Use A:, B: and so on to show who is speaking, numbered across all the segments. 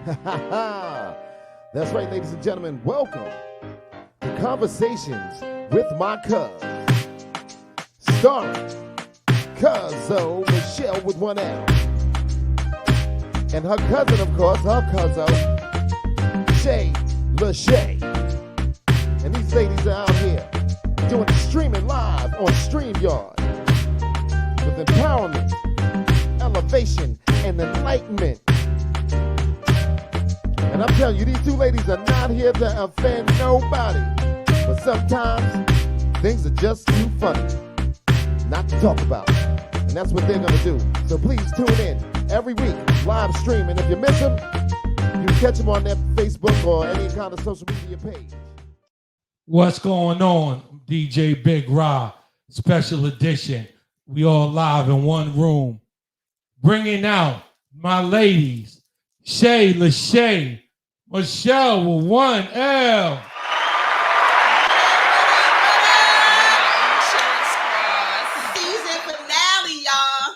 A: That's right, ladies and gentlemen. Welcome to Conversations with My Cuz. Starring Cuzzo Michelle with one L. And her cousin, of course, her Cuzzo, Shay Lachey. And these ladies are out here doing the streaming live on StreamYard with empowerment, elevation, and enlightenment. And I'm telling you, these two ladies are not here to offend nobody. But sometimes things are just too funny not to talk about. And that's what they're going to do. So please tune in every week, live stream. And if you miss them, you can catch them on their Facebook or any kind of social media page.
B: What's going on? DJ Big Ra, special edition. We all live in one room. Bringing out my ladies, Shay Lachey, Michelle with one L.
C: Season finale, y'all.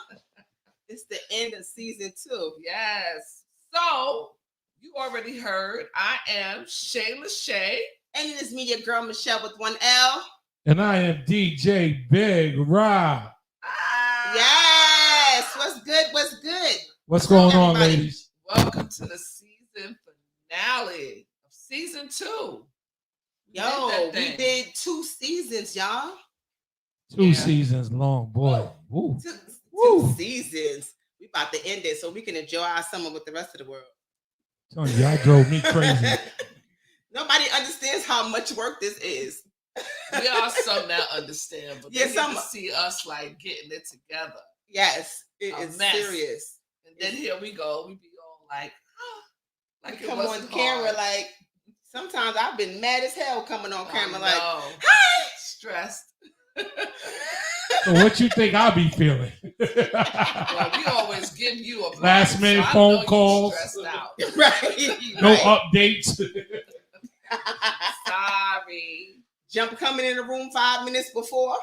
C: It's the end of season 2.
D: Yes. So, you already heard, I am Shay Lachey.
C: And it is me, your girl, Michelle with one L.
B: And I am DJ Big Ra.
C: Yes. What's good? What's good?
B: What's going on, ladies?
D: Welcome to the season finale of season 2.
C: Yo, we did 2 seasons, y'all.
B: 2 seasons long, boy.
C: Woo. Two seasons. We about to end it so we can enjoy our summer with the rest of the world.
B: Telling you, y'all drove me crazy.
C: Nobody understands how much work this is.
D: We are some that understand, but they need to see us like getting it together.
C: Yes, it is serious.
D: And then here we go. We be all like,
C: like we come on camera. Like sometimes I've been mad as hell coming on camera. Like,
D: hi, stressed.
B: So what you think I'll be feeling?
D: Well, we always give you a
B: last minute phone calls.
C: Right.
B: No updates.
D: Sorry.
C: Jump coming in the room 5 minutes before.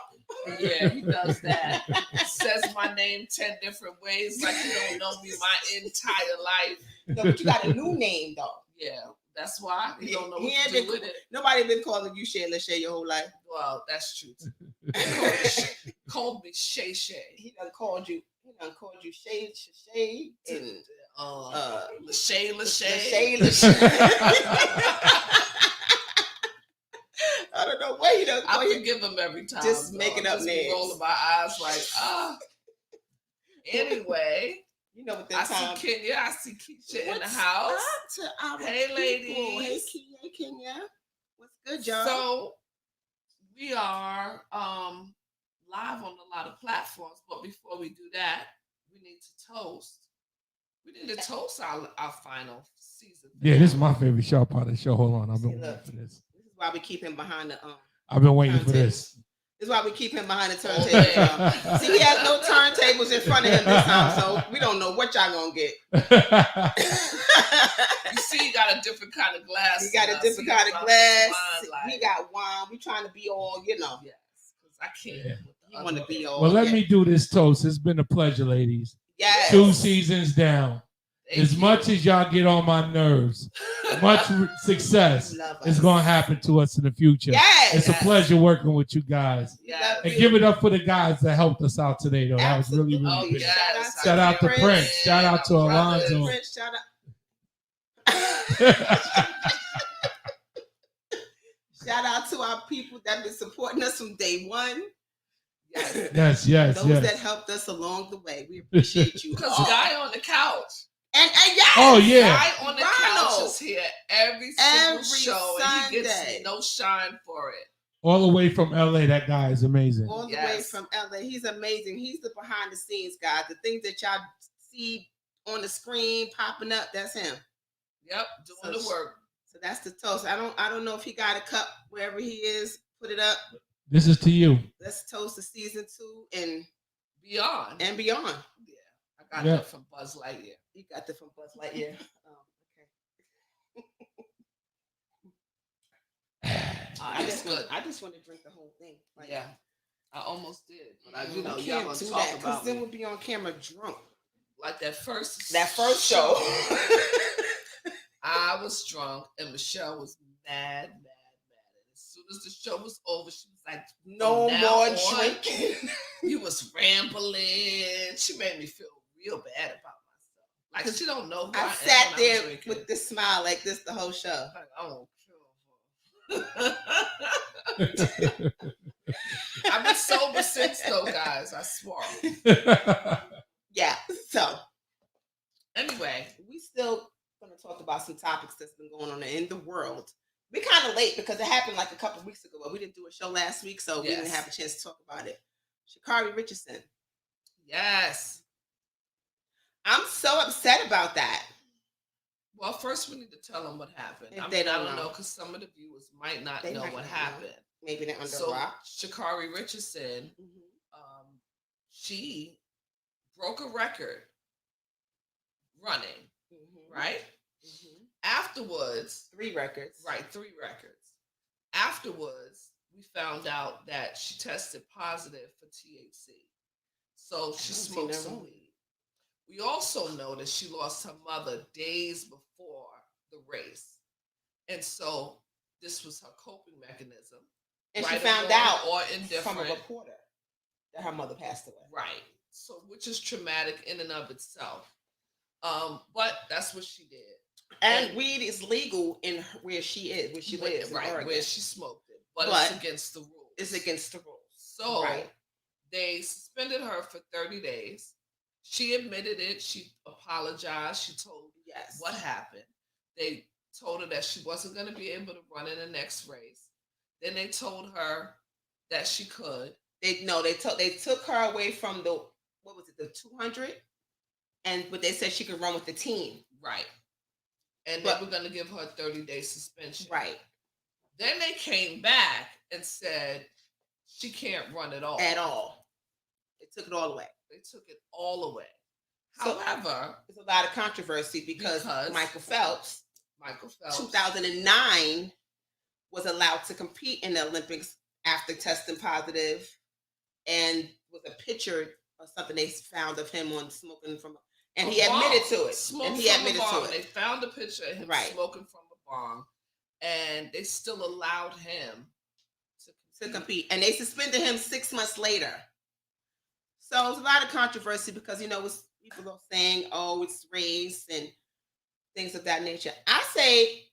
D: Yeah, he does that. Says my name 10 different ways, like you don't know me my entire life.
C: No, but you got a new name though.
D: Yeah, that's why he don't know what to do with it.
C: Nobody been calling you Shay Lachey your whole life.
D: Well, that's true. Called me Shay Shay.
C: He done called you Shay Shay and
D: Lachey
C: Lachey. I don't know where he does.
D: I forgive him every time.
C: Just making up names.
D: Rolling my eyes like, Anyway,
C: you know what
D: I see Kenya. I see Keisha in the house. Hey, ladies.
C: Hey, Kenya. What's good, y'all?
D: So we are live on a lot of platforms, but before we do that, we need to toast. We need to toast our final season.
B: Yeah, this is my favorite show part of the show. Hold on, I've been waiting for this.
C: This is why we keep him behind the
B: I've been waiting for this.
C: This is why we keep him behind the turntables. See, he has no turntables in front of him this time, so we don't know what y'all gonna get.
D: You see, he got a different kind of glass.
C: He got a different kind of glass. He got wine. We trying to be all, Yes,
D: because I can't.
B: Yeah.
C: You want to be all.
B: Well, let me do this toast. It's been a pleasure, ladies.
C: Yes.
B: 2 seasons down. Much as y'all get on my nerves, much success is going to happen to us in the future.
C: Yes.
B: It's a pleasure working with you guys.
D: Yes.
B: And give it up for the guys that helped us out today, though.
C: Absolutely.
B: That was really good.
D: Yes.
B: Shout out to Prince. Shout out to Alonzo.
C: Prince, shout out to our people that have been supporting us from day one.
B: Yes.
C: Those that helped us along the way. We appreciate you.
D: Because Guy on the couch.
C: And yes.
B: Oh, yeah.
D: Guy on the couch is here every single show.
C: Sunday.
D: And he gets no shine for it.
B: All the way from LA, that guy is amazing.
C: All the way from LA. He's amazing. He's the behind the scenes guy. The things that y'all see on the screen popping up, that's him.
D: Yep, doing the work.
C: So that's the toast. I don't know if he got a cup wherever he is. Put it up.
B: This is to you.
C: Let's toast to season 2 and
D: beyond.
C: Yeah,
D: I got that from Buzz Lightyear.
C: You got that from Buzz Lightyear. Okay. I just want to drink the whole thing.
D: Yeah, I almost did, but
C: y'all gonna talk about because then we'll be on camera drunk.
D: Like that first
C: show.
D: I was drunk, and Michelle was mad. And as soon as the show was over, she was like,
C: No
D: "From now
C: more
D: on,
C: drinking.
D: You was rambling." She made me feel real bad about myself. Like she don't know who I
C: I
D: am
C: sat
D: when
C: there
D: I'm drinking.
C: with this smile like this the whole show.
D: Like, I don't care. I've been sober since though, guys. I swear.
C: Yeah. So
D: anyway,
C: we still gonna talk about some topics that's been going on in the world. We're kind of late because it happened like a couple weeks ago, but we didn't do a show last week, so we didn't have a chance to talk about it. Sha'Carri Richardson.
D: Yes.
C: I'm so upset about that.
D: Well, first we need to tell them what happened.
C: If
D: I
C: they
D: mean, I
C: don't
D: don't
C: know,
D: know because some of the viewers might not
C: They
D: know
C: might
D: what
C: not know.
D: happened.
C: Maybe they're under
D: So
C: a rock.
D: Sha'Carri Richardson, she broke a record running, right? Afterwards,
C: 3 records.
D: Right, 3 records. Afterwards, we found out that she tested positive for THC. So she smoked some weed. We also know that she lost her mother days before the race. And so this was her coping mechanism.
C: And
D: right,
C: she found out
D: or indifferent
C: from a reporter that her mother passed away.
D: Right. So which is traumatic in and of itself. But that's what she did.
C: And weed is legal in where she is, where she lives,
D: right, where she smoked it. But it's against the rules.
C: It's against the rules.
D: So they suspended her for 30 days. She admitted it. She apologized. She told what happened. They told her that she wasn't going to be able to run in the next race. Then they told her that she could.
C: They took her away from the 200, but they said she could run with the team.
D: Right. And they were going to give her a 30-day suspension.
C: Right.
D: Then they came back and said she can't run at all.
C: At all. They took it all away.
D: They took it all away.
C: So,
D: however,
C: there's a lot of controversy because Michael Phelps, 2009, was allowed to compete in the Olympics after testing positive, and with a picture or something they found of him on smoking from, and he admitted to it.
D: They found a picture of him smoking from a bong, and they still allowed him
C: to compete, and they suspended him 6 months later. So it's a lot of controversy because people are saying, "Oh, it's race and things of that nature." I say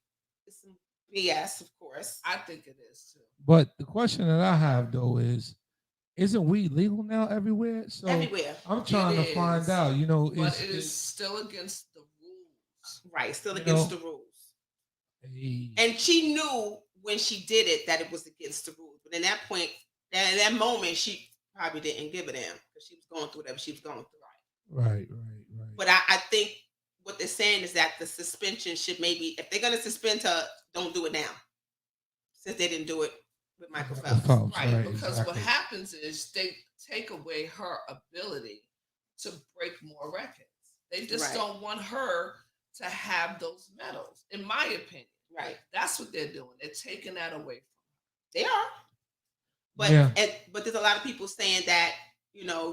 C: it's some BS, of course.
D: I think it is too.
B: But the question that I have though is, isn't weed legal now everywhere? So
C: everywhere.
B: I'm trying to find out.
D: But it is still against the rules.
C: Right, still against the rules. And she knew when she did it that it was against the rules. But in that point, in that moment, she probably didn't give a damn because she was going through whatever she was going through.
B: Right.
C: But I think what they're saying is that the suspension should maybe, if they're going to suspend her, don't do it now, since they didn't do it with Michael Phelps.
D: Right, because what happens is they take away her ability to break more records. They just don't want her to have those medals, in my opinion.
C: Right.
D: That's what they're doing. They're taking that away from her.
C: They are. But there's a lot of people saying that,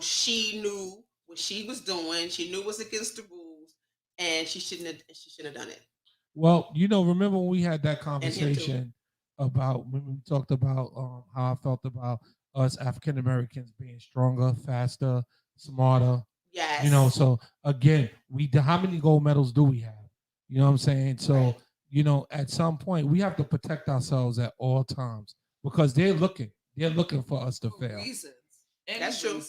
C: she knew what she was doing. She knew it was against the rules, and she shouldn't have done it.
B: Well, remember when we had that conversation about when we talked about how I felt about us African Americans being stronger, faster, smarter.
C: Yes.
B: So again, how many gold medals do we have? You know what I'm saying? So, at some point we have to protect ourselves at all times because they're looking for us to fail.
D: Reasons.
C: That's true.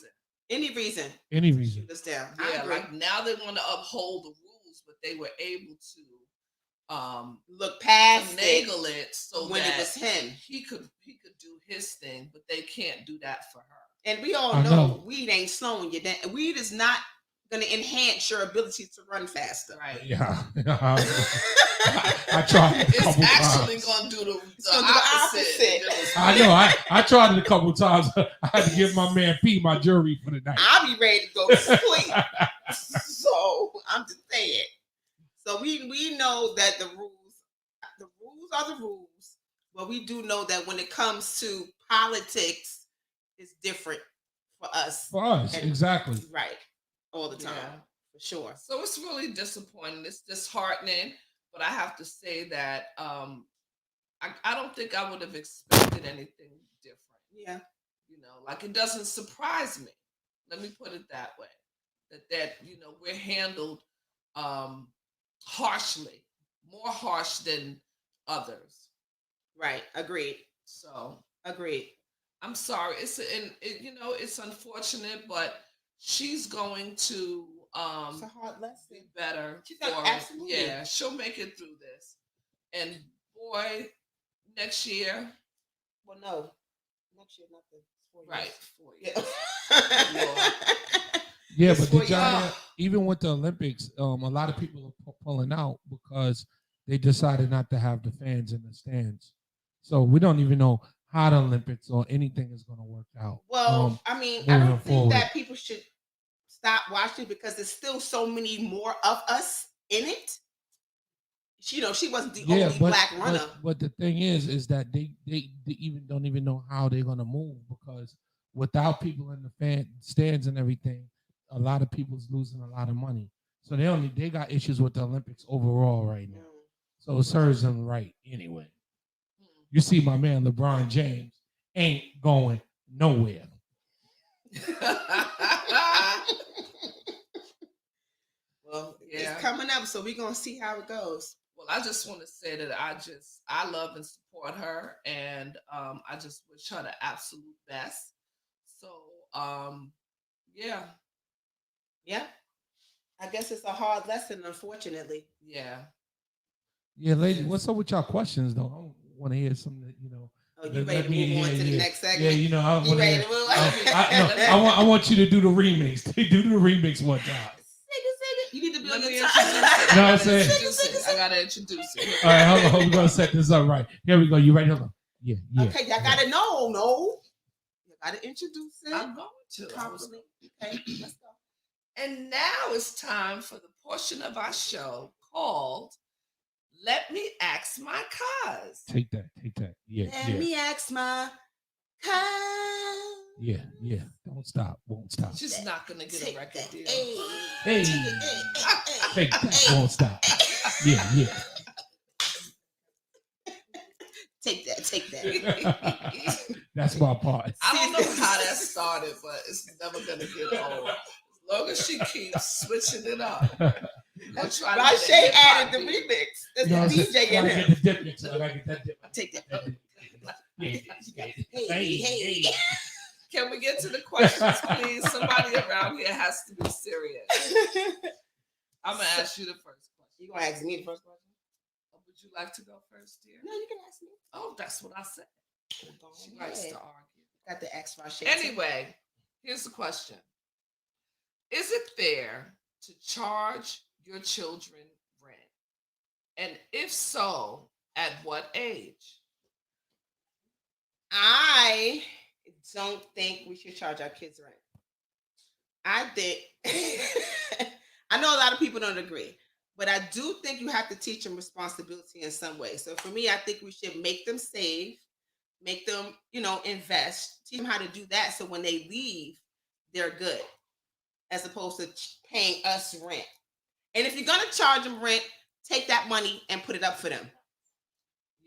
C: Any reason.
B: Shoot
C: us down.
D: Yeah, like now they want to uphold the rules, but they were able to
C: look past
D: it so
C: when
D: that
C: it was him.
D: He could do his thing, but they can't do that for her.
C: And we all know weed ain't slowing you down. Weed is not going to enhance your ability to run faster.
D: Right.
B: Yeah. I tried.
D: It's actually going to do the opposite.
B: I know. I tried it a couple of times. I had to give my man P my jury for the night.
C: I'll be ready to go to sleep. So I'm just saying. So we know that the rules are the rules, but we do know that when it comes to politics, it's different for us.
B: Exactly.
C: Right. All the time. For sure.
D: So it's really disappointing. It's disheartening. but I have to say that I don't think I would have expected anything different.
C: Yeah.
D: You know, like it doesn't surprise me. Let me put it that way. That we're handled harshly, more harsh than others.
C: Right. Agreed.
D: So
C: Agreed.
D: I'm sorry. It's unfortunate, but she's going to
C: It's a hard lesson.
D: be better.
C: She's gonna absolutely.
D: Yeah, she'll make it through this. And boy, next year.
C: Well, no, next year nothing. 4 years.
D: Right, 4 years.
B: Yeah,
C: It's
B: but
C: 4
B: did y'all
C: years.
B: know, even with the Olympics, a lot of people are pulling out because they decided not to have the fans in the stands. So we don't even know how the Olympics or anything is going to work out.
C: Well, I mean, I
B: moving
C: don't think
B: forward.
C: that people should stop watching because there's still so many more of us in it. She wasn't the only black runner.
B: But the thing is that they even don't even know how they're going to move because without people in the fan stands and everything, a lot of people's losing a lot of money. So they got issues with the Olympics overall right now. So it serves them right anyway. You see, my man LeBron James ain't going nowhere.
C: Well, it's coming up, so we're gonna see how it goes.
D: Well, I just want to say that I love and support her, and I just wish her the absolute best. So, yeah.
C: I guess it's a hard lesson, unfortunately.
D: Yeah.
B: Yeah, lady, what's up with y'all questions though? I want to hear some that
C: Oh, you ready to move on to the next segment?
B: Yeah, I
C: You ready to move on?
B: I want you to do the remix. Do the remix one time.
C: You need to be on
D: Let
C: the
D: me
C: top.
D: introduce it.
B: You know what I'm saying?
D: I gotta introduce it.
B: All right, hold on. We're gonna set this up right. Here we go. You ready? Hold on. Yeah.
C: Okay, y'all gotta know. No, you gotta introduce it.
D: I'm going to.
C: Properly. Okay, let's go.
D: And now it's time for the portion of our show called "Let Me Ask My Cuz."
B: Take that. Yeah.
C: Let me ask my cuz.
B: Yeah. Don't stop. Won't stop.
D: She's not gonna get a record deal.
B: Hey. Take that. Won't stop. Yeah.
C: Take that.
B: That's my part.
D: I don't know how that started, but it's never gonna get old. As long as she keeps switching it up.
C: Rashay added the remix. There's a DJ in
B: there.
C: there.
B: Get the dip into it. I get that dip.
C: Take that.
B: Hey.
D: Can we get to the questions, please? Somebody around here has to be serious. I'm gonna ask you the first question.
C: You gonna ask me the first question?
D: Would you like to go first, dear?
C: No, you can ask me.
D: Oh, that's what I said. She likes to argue.
C: Got the ask Rashay.
D: Anyway, here's the question. Is it fair to charge your children rent? And if so, at what age?
C: I don't think we should charge our kids rent. I think I know a lot of people don't agree, but I do think you have to teach them responsibility in some way. So for me, I think we should make them save, make them, invest, teach them how to do that. So when they leave, they're good, as opposed to paying us rent. And if you're gonna charge them rent, take that money and put it up for them.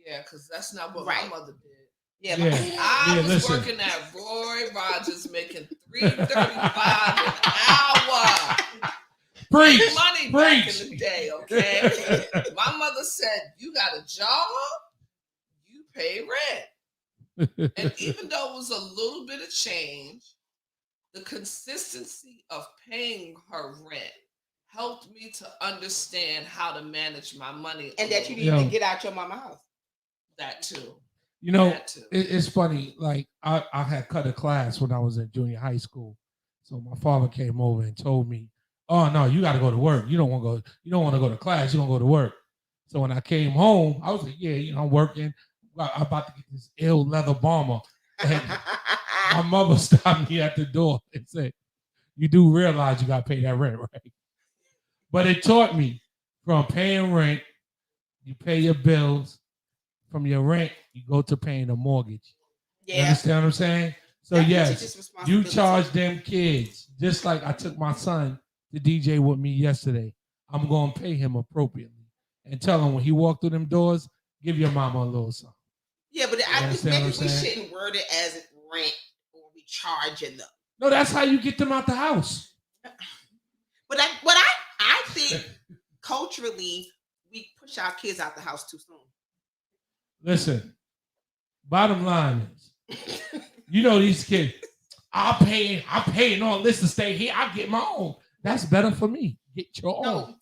D: Yeah, because that's not what my mother did.
C: Yeah,
D: I was working at Roy Rogers making $3.35 an hour.
B: Preach.
D: Money back in the day, okay? My mother said, "You got a job, you pay rent." And even though it was a little bit of change, the consistency of paying her rent helped me to understand how to manage my money.
C: And that you need to get out your mama's house.
D: That too.
B: It's funny. Like I had cut a class when I was in junior high school. So my father came over and told me, "Oh no, you got to go to work. You don't want to go. You don't want to go to class. You don't go to work." So when I came home, I was like, "Yeah, I'm working. I'm about to get this ill leather bomber." And my mother stopped me at the door and said, "You do realize you got to pay that rent, right?" But it taught me from paying rent, you pay your bills. From your rent, you go to paying a mortgage. Yeah. You understand what I'm saying? So yes, you charge them kids. Just like I took my son to DJ with me yesterday. I'm going to pay him appropriately. and tell him when he walked through them doors, give your mama a little something.
C: Yeah, but I think
B: understand
C: maybe
B: what I'm
C: we
B: saying?
C: shouldn't word it as rent or we charging them.
B: No, that's how you get them out the house.
C: But I think culturally we push our kids out the house too soon.
B: Listen, bottom line is, you know these kids. I'm paying all this to stay here. I get my own. That's better for me. Get your own.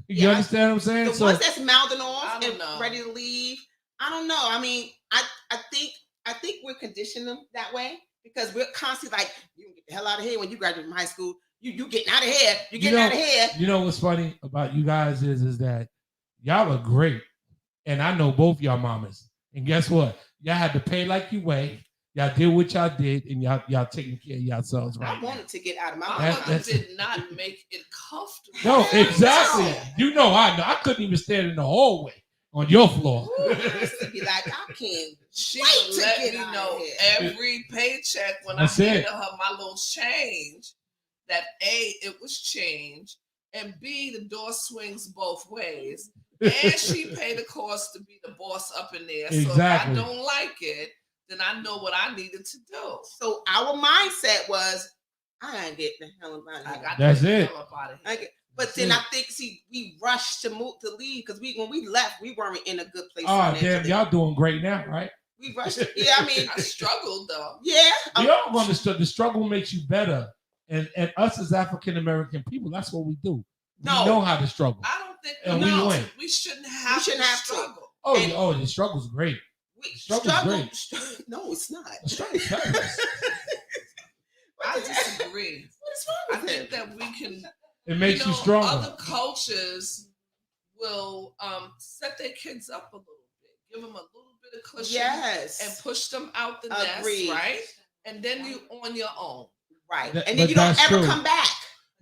B: You understand what I'm saying?
C: The ones that's mouthing off and
D: know.
C: ready to leave, I don't know. I mean, I think we're conditioning them that way because we're constantly like, you can get the hell out of here when you graduate from high school. You getting out of here. You getting out of here.
B: You know what's funny about you guys is that y'all are great. And I know both y'all mamas. And guess what? Y'all had to pay like you weigh. Y'all did what y'all did, and y'all taking care of yourselves right.
C: I wanted to get out of my
D: mama did not make it comfortable.
B: No, exactly. You know I know. I couldn't even stand in the hallway on your floor.
C: Ooh, I used to be like, I can't.
D: She
C: wait
D: would
C: to
D: let
C: get
D: me
C: out
D: know
C: of here.
D: every paycheck when
B: That's
D: I handed
B: it.
D: her my little change that A, it was change, and B, the door swings both ways. And she paid the cost to be the boss up in there. So
B: Exactly.
D: if I don't like it, then I know what I needed to do.
C: So our mindset was, I ain't getting the hell out of here.
B: That's it.
C: But then I think, we rushed to leave because when we left, we weren't in a good place.
B: Oh, damn, y'all doing great now, right?
C: We rushed. Yeah, I mean,
D: I struggled though.
C: Yeah,
B: we all understood the struggle makes you better, and us as African American people, that's what we do. We know how to struggle.
D: I don't think
B: and we win.
D: We shouldn't have to struggle.
B: Oh, the struggle's great. Great.
C: No, it's not.
B: The struggle's terrible.
D: I disagree.
C: What is wrong with
D: I think that we can.
B: It makes you stronger.
D: Other cultures will set their kids up a little bit, give them a little bit of cushion, and push them out the nest, right? And then you on your own,
C: right? And then you don't ever come back.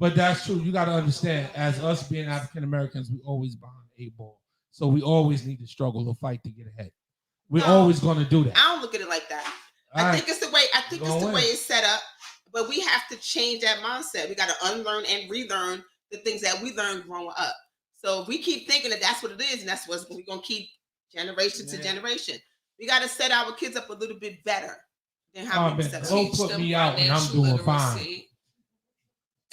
B: But that's true. You got to understand, as us being African Americans, we always behind a ball, so we always need to struggle or fight to get ahead. We're always going to do that.
C: I don't look at it like that. I think it's the way it's set up. But we have to change that mindset. We got to unlearn and relearn the things that we learned growing up. So if we keep thinking that that's what it is, and that's what we're going to keep generation to generation, we got to set our kids up a little bit better than how we set up.
B: Don't put me out when I'm doing fine.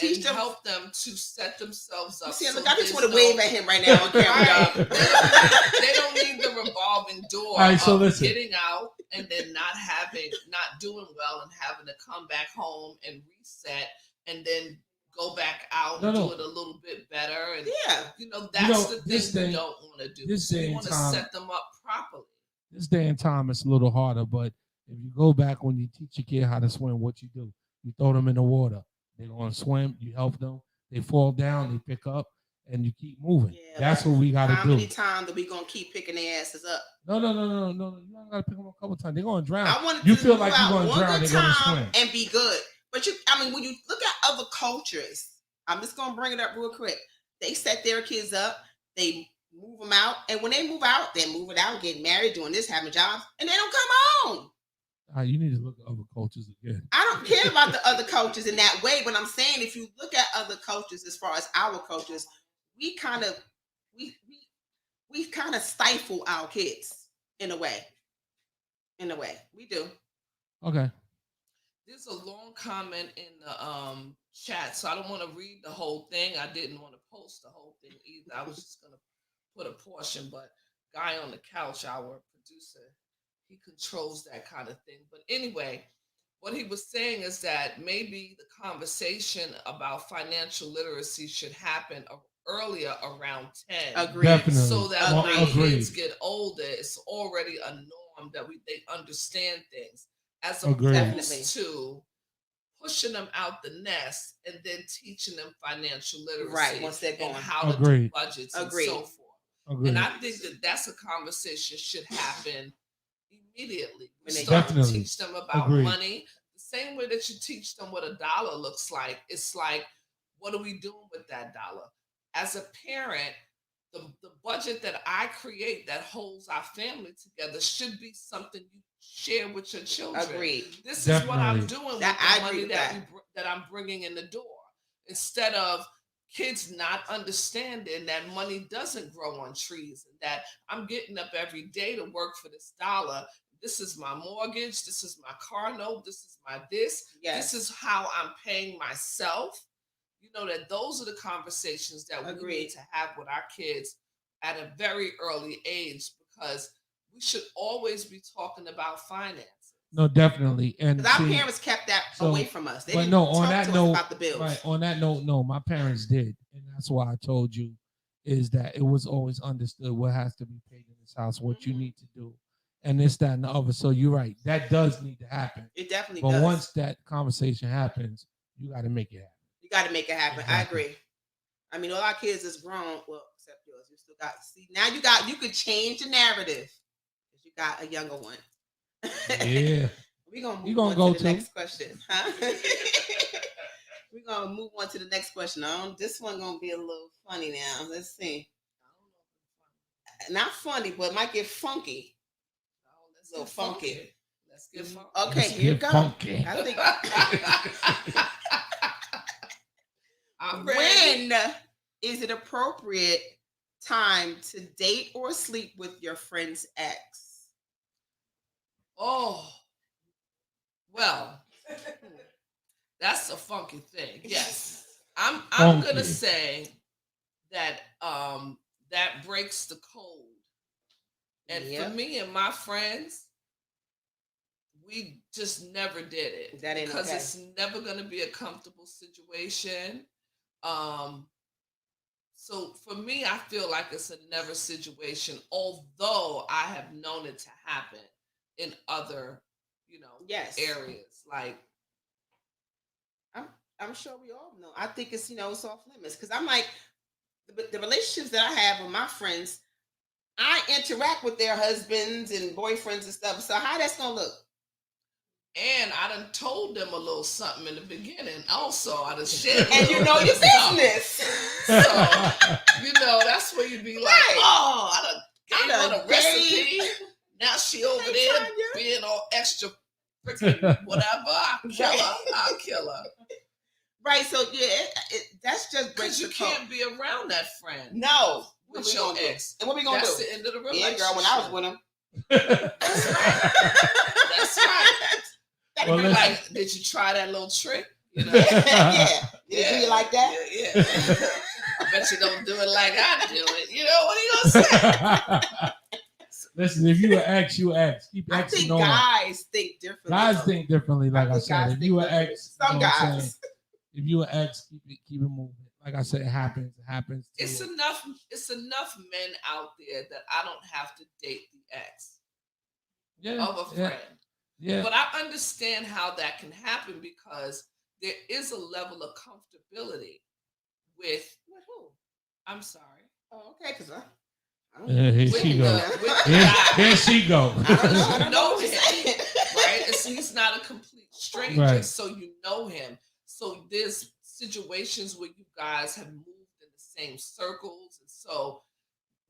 D: And help them to set themselves up.
C: See, look, I just want to wave at him right now on camera.
D: They don't need the revolving door of getting out and then not doing well and having to come back home and reset and then go back out and do it a little bit better. And that's the thing we don't want to do. We want to set them up properly.
B: This day and time, it's a little harder, but if you go back when you teach your kid how to swim, what you do? You throw them in the water. They're going to swim. You help them. They fall down. They pick up, and you keep moving. Yeah, that's what we got to do.
C: How many times are we going to keep picking their asses up?
B: No. You don't got to pick them up a couple times. They're going to drown. You feel like you're going to drown. They're going to swim.
C: And be good. But when you look at other cultures, I'm just going to bring it up real quick. They set their kids up. They move them out. And when they move out, they're moving out, getting married, doing this, having jobs, and they don't come home.
B: You need to look at other cultures again.
C: I don't care about the other cultures in that way, but I'm saying if you look at other cultures as far as our cultures, we kind of stifle our kids in a way. In a way, we do.
B: Okay.
D: There's a long comment in the chat, so I don't want to read the whole thing. I didn't want to post the whole thing either. I was just gonna put a portion, but Guy on the couch, our producer, he controls that kind of thing. But anyway, what he was saying is that maybe the conversation about financial literacy should happen earlier around 10.
C: Agreed.
B: Definitely.
D: So that when kids get older, it's already a norm that they understand things, as opposed to pushing them out the nest and then teaching them financial literacy,
C: right? Once they're going,
D: and how to do budgets and so forth.
B: Agreed.
D: And I think that's a conversation should happen immediately. We
B: start
D: to teach them about money the same way that you teach them what a dollar looks like. It's like, what are we doing with that dollar? As a parent, the budget that I create that holds our family together should be something you share with your children.
C: Agreed.
D: This is what I'm doing with the money that I'm bringing in the door. Instead of kids not understanding that money doesn't grow on trees, and that I'm getting up every day to work for this dollar. This is my mortgage. This is my car note. This is my this.
C: Yes.
D: This is how I'm paying myself. You know, that those are the conversations that we
C: Agreed.
D: need to have with our kids at a very early age, because we should always be talking about finances.
B: No, definitely. And
C: 'Cause our
B: see,
C: parents kept that
B: so-
C: away from us. They
B: but
C: didn't
B: no,
C: talk
B: on that
C: to
B: note,
C: us about the bills.
B: right? On that note, no, my parents did, and that's why I told you is that it was always understood what has to be paid in this house, what you
C: Mhm.
B: need to do, and this, that, and the other. So you're right, that does need to happen.
C: It definitely
B: But
C: does.
B: once that conversation happens, you got to make it happen.
C: You got to make it happen. I
B: Exactly.
C: agree. I mean, all our kids is grown. Well, except yours. You still got. See, now you could change the narrative because you got a younger one.
B: Yeah.
C: We're gonna move
B: You gonna
C: on
B: go
C: to the
B: to?
C: next question, huh? We're gonna move on to the next question. This one gonna be a little funny now. Let's see. Not funny, but it might get funky.
D: Oh, let's
C: A little
D: get
C: funky.
D: Let's get funky.
C: Okay,
B: Let's
C: here you
B: get
C: go.
B: funky.
C: I think.
D: I'm ready.
C: When is it appropriate time to date or sleep with your friend's ex?
D: Oh, well, that's a funky thing. Yes, I'm
B: Funky.
D: gonna say that that breaks the code. And
C: Yep.
D: for me and my friends, we just never did it
C: That ain't
D: because
C: okay.
D: it's never gonna be a comfortable situation. So for me, I feel like it's a never situation, although I have known it to happen in other,
C: Yes.
D: areas. Like,
C: I'm sure we all know. I think it's it's off limits because I'm like the relationships that I have with my friends, I interact with their husbands and boyfriends and stuff. So how that's gonna look?
D: and I done told them a little something in the beginning. Also, I done shared.
C: And you know your business.
D: So, that's where you be like,
C: Right.
D: oh, I done gave
C: I
D: her
C: done
D: the recipe. Now she over
C: Hey,
D: there
C: Tanya.
D: being all extra freaking whatever. I'll kill her.
C: Right. So yeah, that's just
D: Because
C: breaks
D: you
C: the code.
D: can't be around that friend
C: No. What
D: with
C: we
D: your
C: gonna do?
D: ex.
C: And what we gonna
D: That's
C: do?
D: the end of the
C: Yeah,
D: relationship.
C: girl. When I was with him.
D: That's right. That's right.
C: That'd
B: Well,
C: be
B: listen.
C: like,
D: Did you try that little trick?
C: yeah. Did you do you like that?
D: Yeah. I bet you don't do it like I do it. What are you gonna say?
B: Listen, if you an ex, you ex. Keep
C: I
B: exing
C: think
B: on.
C: guys think differently.
B: Guys
C: though.
B: think differently, like I
C: think guys
B: said. If
C: think
B: you an
C: differently.
B: ex,
C: Some
B: you know what I'm
C: guys.
B: saying? If you an ex, keep it moving. Like I said, it happens. It happens. to
D: It's
B: it.
D: enough men out there that I don't have to date the ex
B: Yeah,
D: of a
B: yeah,
D: friend.
B: yeah.
D: But I understand how that can happen because there is a level of comfortability with
C: who?
D: I'm sorry.
C: Oh, okay, because I don't
B: Here
D: With
B: she
D: the,
B: go.
D: with the
B: Here,
D: guy,
B: here she go.
C: I don't know. I don't know
D: know
C: what you're
D: him,
C: saying.
D: right? He's not a complete stranger,
B: Right.
D: so you know him. So there's situations where you guys have moved in the same circles, and so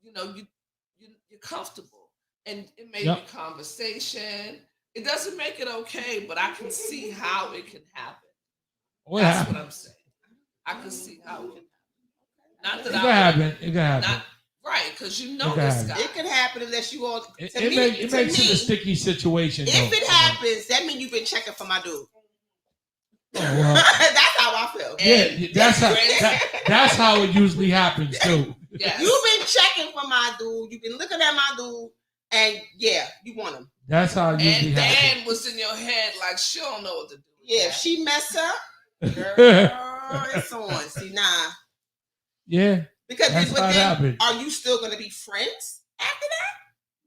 D: you're comfortable, and it may
B: Yep.
D: be conversation. It doesn't make it okay, but I can see how it can happen.
B: What
D: That's
B: happened?
D: what I'm saying. I can see how it can happen. Not
B: It
D: that
B: can
D: I
B: happen. It can happen.
D: not right, because you know
B: It can
D: this
B: happen.
D: guy.
C: It can happen unless you all.
B: It,
C: to
B: it,
C: me,
B: make, it
C: to
B: makes
C: me,
B: it a sticky situation.
C: If
B: though.
C: it happens, that means you've been checking for my dude.
B: Oh, well,
C: That's how I feel.
B: yeah, that's how it usually happens too.
D: Yes.
C: You've been checking for my dude. You've been looking at my dude, and yeah, you want him.
B: That's how it usually
D: And
B: happens.
D: Dan was in your head like she don't know what to do. with
C: Yeah,
D: that.
C: if she mess up, girl, it's on. See, nah.
B: Yeah,
C: Because
B: that's
C: but
B: how it
C: then,
B: happens.
C: are you still going to be friends after that?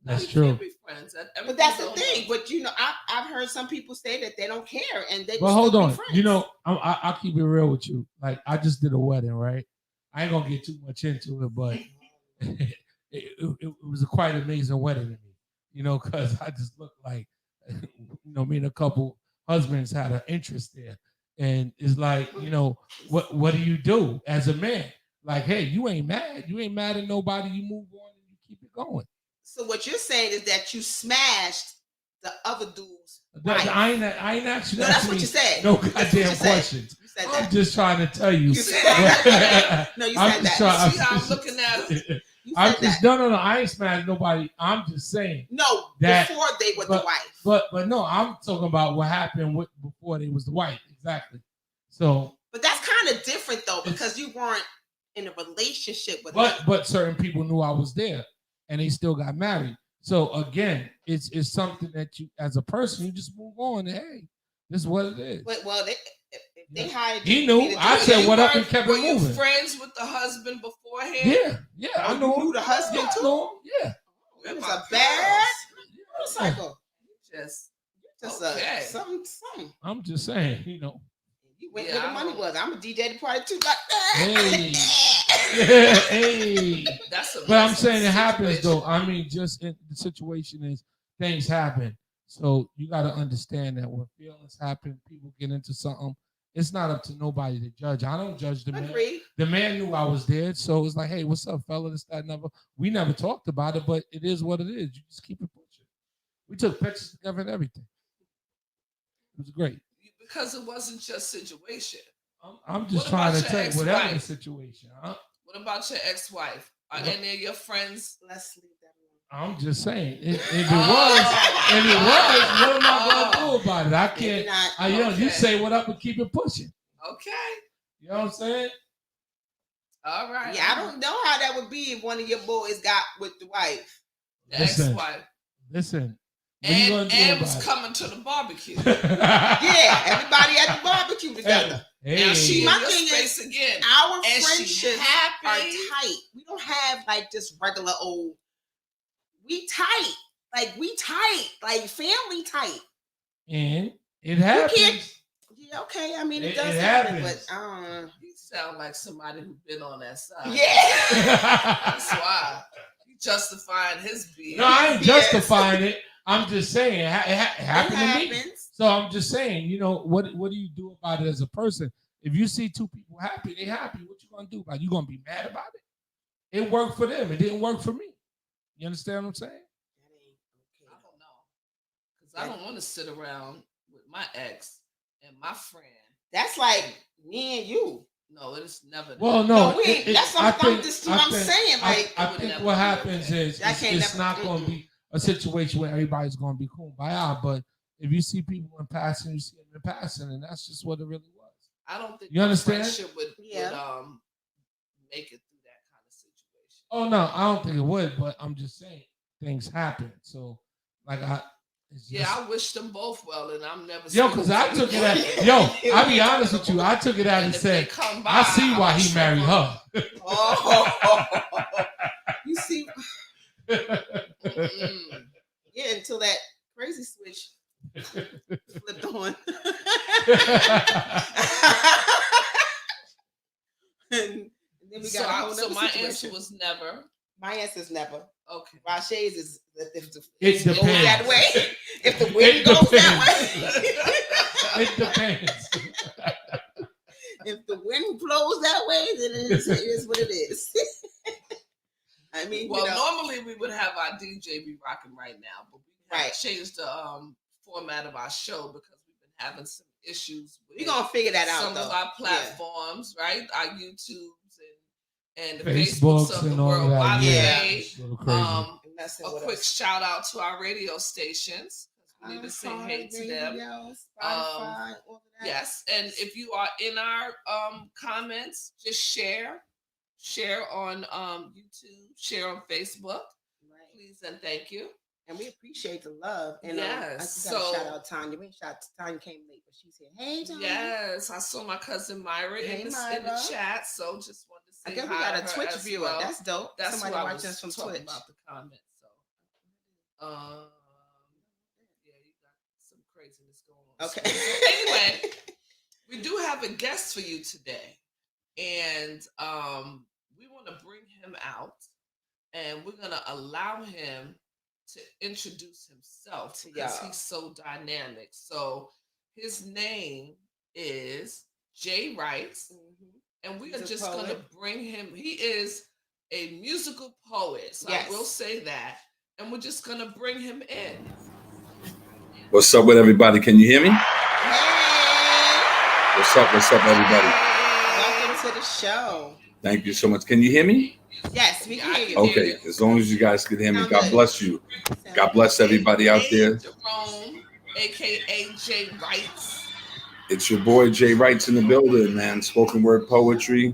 B: That's
D: We
B: true.
D: can't be friends.
C: But that's the
D: Everything
C: thing.
D: don't know.
C: But I've heard some people say that they don't care and they.
B: But
C: will
B: hold
C: still
B: on,
C: be friends.
B: I'll keep it real with you. Like I just did a wedding, right? I ain't gonna get too much into it, but it was a quite amazing wedding to me. Because I just looked like, me and a couple husbands had an interest there, and it's like, what do you do as a man? Like, hey, you ain't mad at nobody. You move on and you keep it going.
C: So what you're saying is that you smashed the other dude's
B: I
C: wife.
B: ain't actually.
C: No, that's what you said.
B: No
C: That's what
B: goddamn
C: you said.
B: questions.
C: You said
B: I'm
C: that.
B: just trying to tell you.
C: You said that. No, you
B: I'm
C: said
B: just
C: that.
B: trying-
D: See how I'm looking at it?
C: You
B: I'm
C: said
B: just
C: that.
B: no. I ain't smashed nobody. I'm just saying.
C: No,
B: that-
C: before they were the wife.
B: But no, I'm talking about what happened before they was the wife. Exactly. So.
C: But that's kind of different though, because you weren't in a relationship with them.
B: But certain people knew I was there, and they still got married. So again, it's something that you, as a person, you just move on. And, hey, this is what it is.
C: But well, they hired.
B: He knew. I said what up and kept it moving.
D: Were you friends with the husband beforehand?
B: Yeah, I know him.
C: You knew the husband
B: I
C: too.
B: know him. Yeah.
C: It was a bad motorcycle.
D: Just
C: Okay. Something.
B: I'm just saying,
C: You went where the money was. I'm a DJ at the party too. Like
B: Hey. Hey.
D: That's a
B: But I'm saying it happens though. I mean, just the situation is things happen. So you got to understand that when feelings happen, people get into something. It's not up to nobody to judge. I don't judge the man.
C: Agreed.
B: The man knew I was there, so it's like, hey, what's up, fella? This, that, never. We never talked about it, but it is what it is. You just keep it pushing. We took pictures together and everything. It was great.
D: Because it wasn't your situation.
B: I'm just
D: What
B: trying
D: about
B: to tell
D: your
B: you, whatever the
D: ex-wife?
B: situation.
D: What about your ex-wife? Are
B: What?
D: any of your friends?
C: Let's leave that
B: I'm just saying, if it
D: Oh.
B: was, what am I going to do about it? I
C: alone.
B: can't.
C: Maybe not.
B: You
D: Okay.
B: say what up and keep it pushing.
D: Okay.
B: You know what I'm saying?
D: All right.
C: Yeah, I don't know how that would be if one of your boys got with the wife.
D: The
B: Listen.
D: ex-wife.
B: Listen. What you gonna do
D: And was
B: about
D: coming to the barbecue.
B: it?
C: Yeah, everybody at the barbecue together.
B: Hey,
D: Now she
C: My
D: in your
C: thing is-
D: space again.
C: Our
D: And she
C: friendships are
D: happy.
C: tight. We don't have like just regular old. We tight. Like we tight. Like family tight.
B: and it
C: You
B: happens.
C: can't. Yeah, okay. I mean, it
B: It
C: does happen,
B: happens.
C: but I don't know.
D: You sound like somebody who's been on that side.
C: Yeah.
D: That's why. He justifying his being.
B: No, I ain't
C: Yes.
B: justifying it. I'm just saying it happened to me.
C: happens.
B: So I'm just saying, what do you do about it as a person? If you see two people happy, they happy. What you gonna do about it? You gonna be mad about it? It worked for them. It didn't work for me. You understand what I'm saying?
D: I don't know. Because I don't want to sit around with my ex and my friend.
C: That's like me and you.
D: No, it is never.
B: Well, no.
C: we ain't, that's what I'm saying. Like,
B: I
D: would
B: think
D: never
B: what
D: be
B: happens
D: okay.
B: is
C: I can't
B: it's
C: never-
B: not going to be a situation where everybody's going to be kumbaya. But if you see people in passing, you see them in passing, and that's just what it really was.
D: I don't think
B: You understand?
D: friendship would
C: Yeah.
D: make it through that kind of situation.
B: Oh no, I don't think it would. But I'm just saying things happen. So like it's just,
D: Yeah, I wish them both well, and I'm never.
B: yo, because I took it at I'll be honest with you. I took it out and
D: if they
B: said,
D: come by,
B: I see why
D: I'll
B: he
D: trip
B: married
D: them.
B: her.
C: oh, you see,
D: Mm.
C: yeah, until that crazy switch flipped on. And then we got a whole
D: So
C: nother
D: my
C: situation.
D: answer was never.
C: My answer is never.
D: Okay.
C: Rashay's is if the
B: It
C: goes
B: depends.
C: that way. If the
B: It
C: wind goes that way.
B: It depends.
C: If the wind blows that way, then it is what it is. I mean,
D: Well,
C: you know,
D: normally we would have our DJ be rocking right now, but we have
C: Right.
D: changed the format of our show because we've been having some issues with
C: we're gonna figure that out
D: some
C: though.
D: of our
C: Yeah.
D: platforms, right? Our YouTubes and the
B: Facebooks
D: Facebooks of the
B: and all
D: world.
B: that.
D: By the
B: Yeah.
D: way,
B: It's a little crazy.
C: And messing
D: a
C: with
D: quick
C: us.
D: shout out to our radio stations. We need to say hey to them.
C: Radio, Spotify, all of that.
D: Yes, and if you are in our comments, just share on YouTube, share on Facebook,
C: Right.
D: please and thank you.
C: And we appreciate the love. And
D: Yes,
C: I just
D: so-
C: gotta shout out Tanya. We ain't shout Tanya came late, but she's here. Hey Tanya.
D: Yes, I saw my cousin Myra
C: Hey,
D: in the
C: Myra.
D: chat, so just wanted to say
C: I guess we
D: hi
C: got
D: to
C: a
D: her
C: Twitch
D: as
C: viewer.
D: well.
C: That's dope.
D: That's
C: Somebody
D: what I
C: watching
D: was
C: us from
D: talking
C: Twitch.
D: about the comments. So, yeah, you got some craziness going on.
C: Okay.
D: So anyway, we do have a guest for you today, and we want to bring him out, and we're gonna allow him to introduce himself
C: To
D: because
C: y'all.
D: he's so dynamic. So his name is Jwritezz,
C: Mhm.
D: and we
C: He's
D: are
C: a
D: just going to
C: poet.
D: bring him. He is a musical poet, so
C: Yes.
D: I will say that, and we're just going to bring him in.
E: What's up with everybody? Can you hear me?
C: Hey.
E: What's up, everybody?
C: Welcome to the show.
E: Thank you so much. Can you hear me?
C: Yes, we can hear you.
E: Okay, as long as you guys can hear me.
C: Sound
E: God
C: good.
E: bless you. God bless everybody out there.
D: Jerome, aka Jwritezz.
E: It's your boy Jwritezz in the building, man. Spoken word poetry,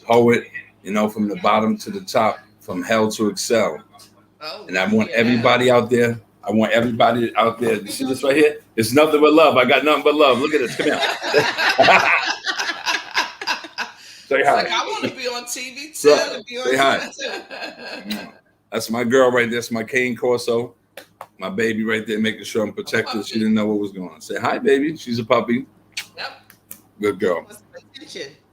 E: poet, from the bottom to the top, from hell to excel.
D: Oh,
E: And I want everybody out there. You see this right here? It's nothing but love. I got nothing but love. Look at this. Come here. Say hi.
D: Like, I want to be on TV too.
E: Say hi. That's my girl right there. That's my cane Corso. My baby right there, making sure I'm protected. She didn't know what was going on. Say hi, baby. She's a puppy.
D: Yep.
E: Good girl.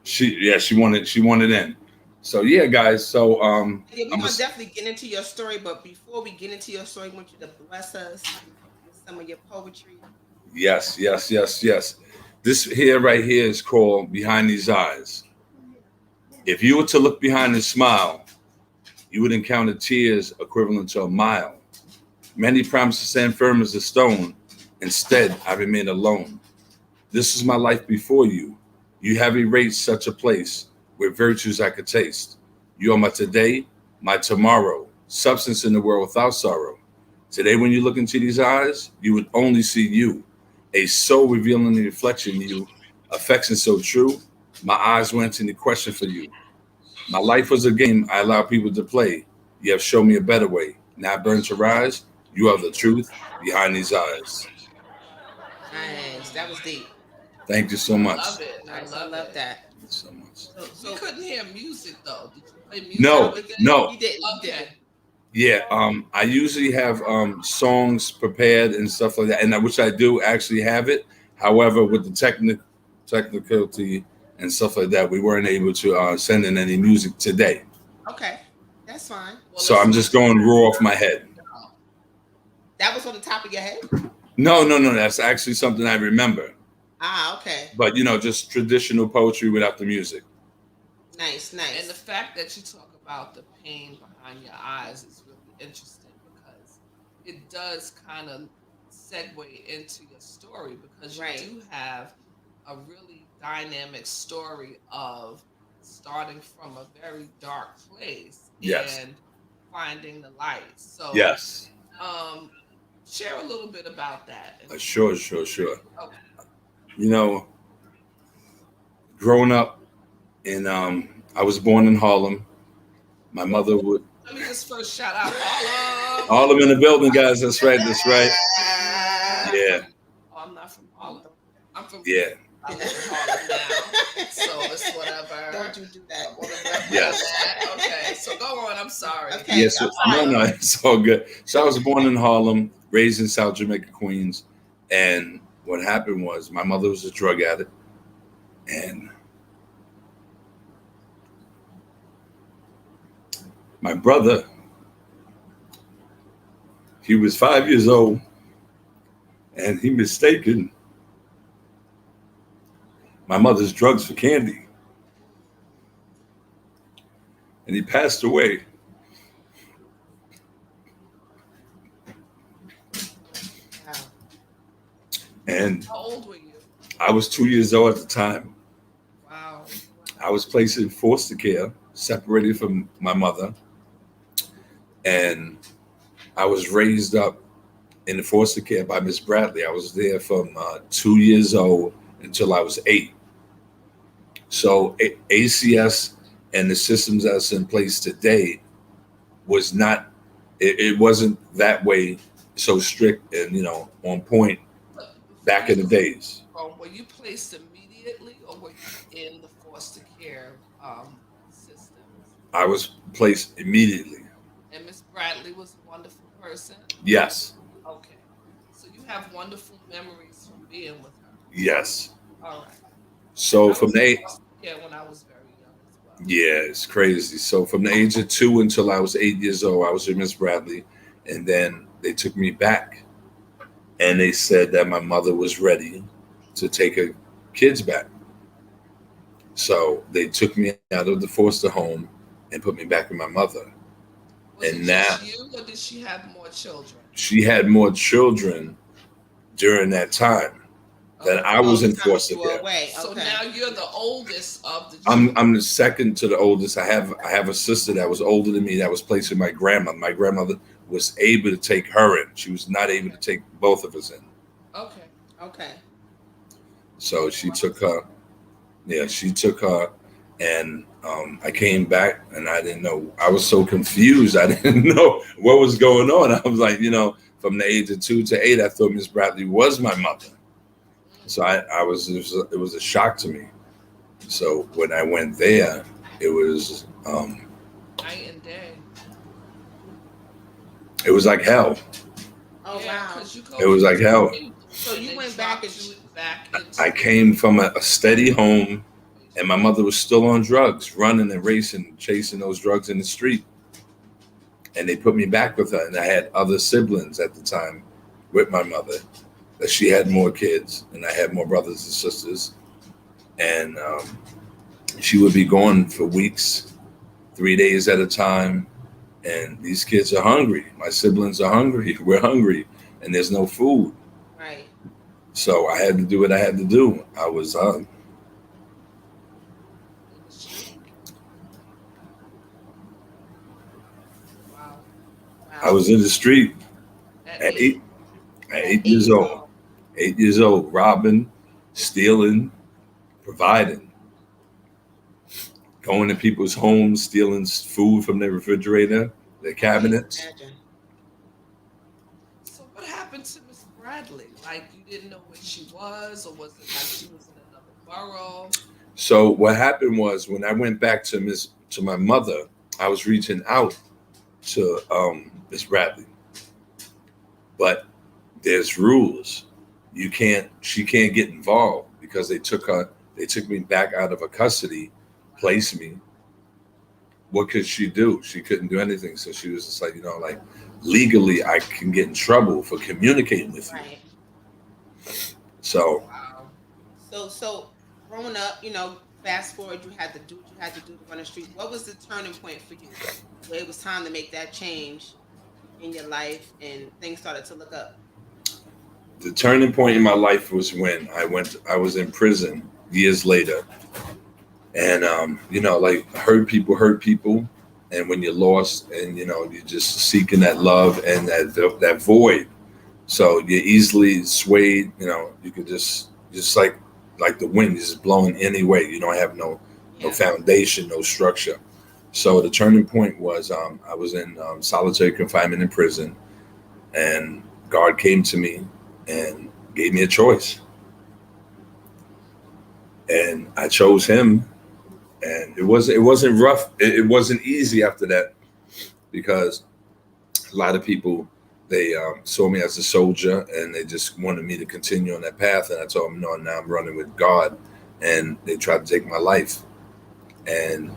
E: She wanted in. So yeah, guys. So
C: we're gonna definitely get into your story, but before we get into your story, I want you to bless us with some of your poetry.
E: Yes. This here right here is called Behind These Eyes. If you were to look behind the smile, you would encounter tears equivalent to a mile. Many promised to stand firm as a stone. Instead, I remain alone. This is my life before you. You have erased such a place where virtues I could taste. You are my today, my tomorrow, substance in the world without sorrow. Today, when you look into these eyes, you would only see you, a soul revealing the reflection of you, affection so true. My eyes went into question for you. My life was a game I allow people to play. You have shown me a better way. Now I burn to rise. You are the truth behind these eyes.
C: Nice. That was deep.
E: Thank you so much.
D: I love it. I love
C: that.
E: Thank you so much.
D: So you couldn't hear music though. Did you play music?
E: No.
C: You did.
D: Okay.
E: Yeah. I usually have songs prepared and stuff like that, and which I do actually have it. However, with the technicality and stuff like that, we weren't able to send in any music today.
C: Okay, that's fine.
E: Well, so I'm just going raw off my head.
C: That was on the top of your head?
E: No. That's actually something I remember.
C: Okay.
E: But just traditional poetry without the music.
C: Nice.
D: And the fact that you talk about the pain behind your eyes is really interesting because it does kind of segue into your story because you do have a really dynamic story of starting from a very dark place and finding the light. So
E: yes.
D: Share a little bit about that.
E: Sure.
D: Okay.
E: Growing up in I was born in Harlem. My mother would.
D: Let me just first shout out Harlem.
E: Harlem in the building, guys. That's right. Yeah.
D: Oh, I'm not from Harlem. I'm from.
E: Yeah.
D: I live in Harlem now, so it's whatever.
C: Don't you do that?
E: Yes.
D: Okay, so go on. I'm sorry.
C: Okay.
E: Yes. No, it's all good. So I was born in Harlem, raised in South Jamaica, Queens, and what happened was my mother was a drug addict, and my brother, he was 5 years old, and he mistaken my mother's drugs for candy. And he passed away.
C: Wow.
E: And
D: how old were you?
E: I was 2 years old at the time.
D: Wow.
E: I was placed in foster care, separated from my mother. And I was raised up in the foster care by Miss Bradley. I was there from 2 years old until I was 8. So ACS and the systems that's in place today was not, it wasn't that way, so strict and, on point back in the days.
D: Were you placed immediately or were you in the foster care system?
E: I was placed immediately.
D: And Miss Bradley was a wonderful person?
E: Yes.
D: Okay. So you have wonderful memories from being with her?
E: Yes.
D: All right.
E: So from the
D: when I was very young as well.
E: Yeah, it's crazy. So from the age of 2 until I was 8 years old, I was with Miss Bradley, and then they took me back, and they said that my mother was ready to take her kids back. So they took me out of the foster home and put me back with my mother.
D: Was
E: and
D: it
E: now
D: just you, or did she have more children?
E: She had more children during that time. that I
C: Oh,
E: was
C: the
E: in
C: time that
E: foster
C: you were
E: care.
C: away.
D: So
C: Okay.
D: now you're the oldest of the children.
E: I'm the second to the oldest. I have a sister that was older than me that was placed with my grandmother. My grandmother was able to take her in. She was not able to take both of us in.
D: Okay.
C: Okay.
E: So she took her. Yeah, she took her, and I came back, and I didn't know. I was so confused. I didn't know what was going on. I was like, from the age of 2 to 8, I thought Miss Bradley was my mother. So I was. It was a shock to me. So when I went there, it was
D: Night and day.
E: it was like hell.
C: Oh
D: Yeah,
C: wow.
D: because you go
E: It was
D: from
E: like hell.
C: So
D: and
C: you
D: they
C: went back
D: dropped
C: and
D: you back into
E: I came from a steady home, and my mother was still on drugs, running and racing, chasing those drugs in the street. And they put me back with her, and I had other siblings at the time with my mother. That she had more kids, and I had more brothers and sisters. And she would be gone for weeks, 3 days at a time. And these kids are hungry. My siblings are hungry. We're hungry, and there's no food.
C: right.
E: So I had to do what I had to do. I was
D: in the street. Wow.
E: I
C: Wow.
E: was in the street
D: At
E: at
D: 8.
E: at
C: At
E: 8 years old. 8 years old, robbing, stealing, providing, going to people's homes, stealing food from their refrigerator, their
C: I can't
E: cabinets.
C: imagine.
D: So what happened to Miss Bradley? Like you didn't know where she was, or was it like she was in another borough?
E: So what happened was when I went back to my mother, I was reaching out to Miss Bradley, but there's rules. She can't get involved because they took me back out of her custody, placed me. What could she do? She couldn't do anything. So she was just like, like legally I can get in trouble for communicating with you.
C: Right.
E: So
D: Wow.
C: So growing up, fast forward, you had to do what you had to do to run the streets. What was the turning point for you where it was time to make that change in your life and things started to look up?
E: the turning point in my life was when I was in prison years later. And like hurt people. And when you're lost and you're just seeking that love and that void. So you're easily swayed, you could just like the wind is just blowing any way. You don't have no
C: Yeah.
E: foundation, no structure. So the turning point was I was in solitary confinement in prison, and God came to me and gave me a choice, and I chose Him. And it wasn't rough. It wasn't easy after that because a lot of people they saw me as a soldier and they just wanted me to continue on that path. And I told them no, now I'm running with God, and they tried to take my life. And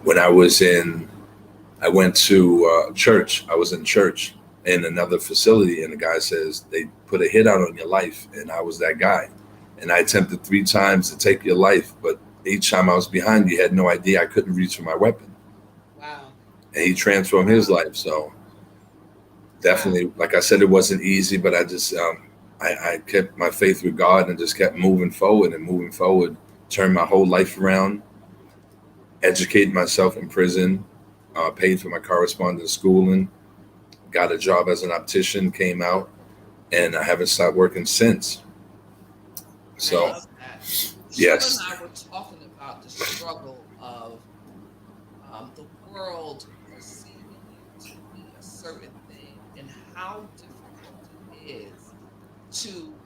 E: when I went to church. I was in church in another facility, and the guy says they put a hit out on your life, and I was that guy. And I attempted 3 times to take your life, but each time I was behind you, had no idea I couldn't reach for my weapon.
C: Wow.
E: And he transformed his life. So definitely, like I said, it wasn't easy, but I just I kept my faith with God and just kept moving forward and moving forward. Turned my whole life around, educated myself in prison, paid for my correspondence schooling, got a job as an optician, came out, and I haven't stopped working since.
D: I
E: So
D: love that. You and
E: yes,
D: I were talking about the struggle of the world perceiving you to be a certain thing and how difficult it is to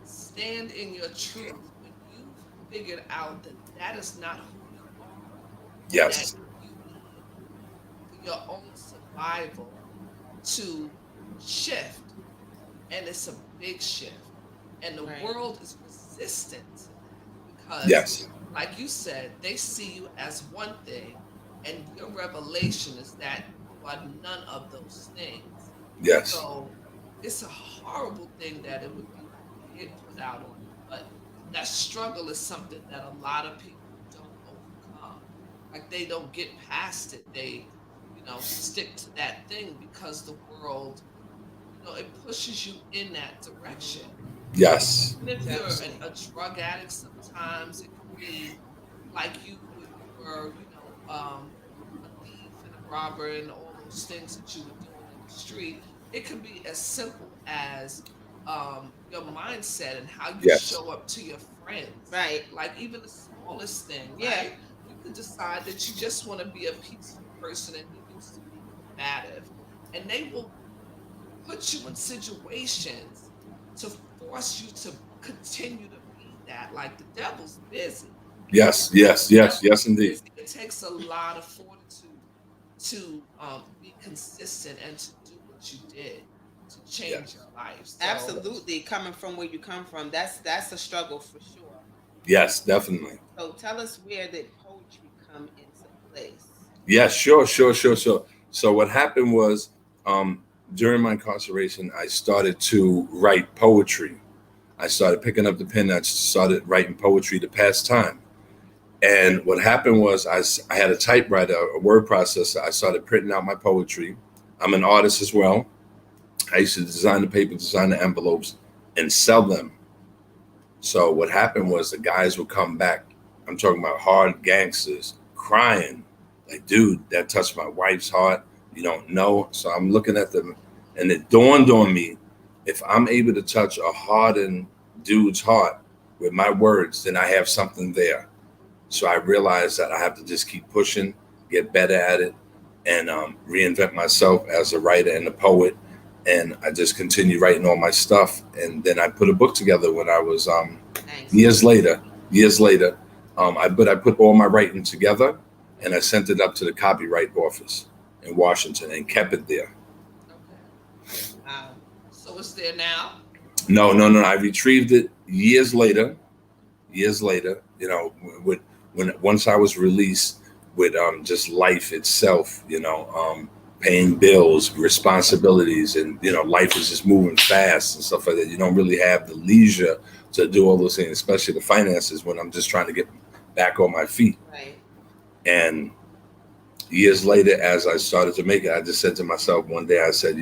D: stand in your truth when you've figured out that that is not who you are and that
E: yes,
D: you need for your own survival to shift. And it's a big shift. And the
C: Right.
D: world is resistant to that because,
E: yes,
D: like you said, they see you as one thing, and your revelation is that you are none of those things.
E: yes,
D: So it's a horrible thing that it would be like a hit put out on you. But that struggle is something that a lot of people don't overcome. Like they don't get past it. They, stick to that thing because the world, it pushes you in that direction.
E: Yes.
D: And if you're a drug addict, sometimes it could be like you when you were, a thief and a robber and all those things that you were doing in the street. It could be as simple as your mindset and how you
E: Yes.
D: show up to your friends.
C: Right.
D: Like even the smallest thing,
C: Yeah.
D: right? You could decide that you just want to be a peaceful person and you used to be combative. And they will put you in situations to force you to continue to be that. Like the devil's busy.
E: Yes. Yes. Yes. Yes, indeed.
D: It takes a lot of fortitude to be consistent and to do what you did to change your life. So,
C: Absolutely. Coming from where you come from, that's a struggle for sure.
E: Yes, definitely.
C: So tell us, where did poetry come into place?
E: Yes, sure. So what happened was, during my incarceration, I started to write poetry. I started picking up the pen. I started writing poetry to pass time. And what happened was, I had a typewriter, a word processor. I started printing out my poetry. I'm an artist as well. I used to design the paper, design the envelopes, and sell them. So what happened was, the guys would come back. I'm talking about hard gangsters crying, like, dude, that touched my wife's heart. You don't know. So I'm looking at them, and it dawned on me, if I'm able to touch a hardened dude's heart with my words, then I have something there. So I realized that I have to just keep pushing, get better at it, and reinvent myself as a writer and a poet. And I just continued writing all my stuff. And then I put a book together when I was
C: Nice.
E: years later. I put all my writing together, and I sent it up to the copyright office in Washington and kept it there.
D: okay.
C: Wow.
D: So it's there now.
E: No. I retrieved it years later. With once I was released, with just life itself, paying bills, responsibilities, and life is just moving fast and stuff like that. You don't really have the leisure to do all those things, especially the finances, when I'm just trying to get back on my feet.
C: Right.
E: And years later, as I started to make it, I just said to myself one day, I said,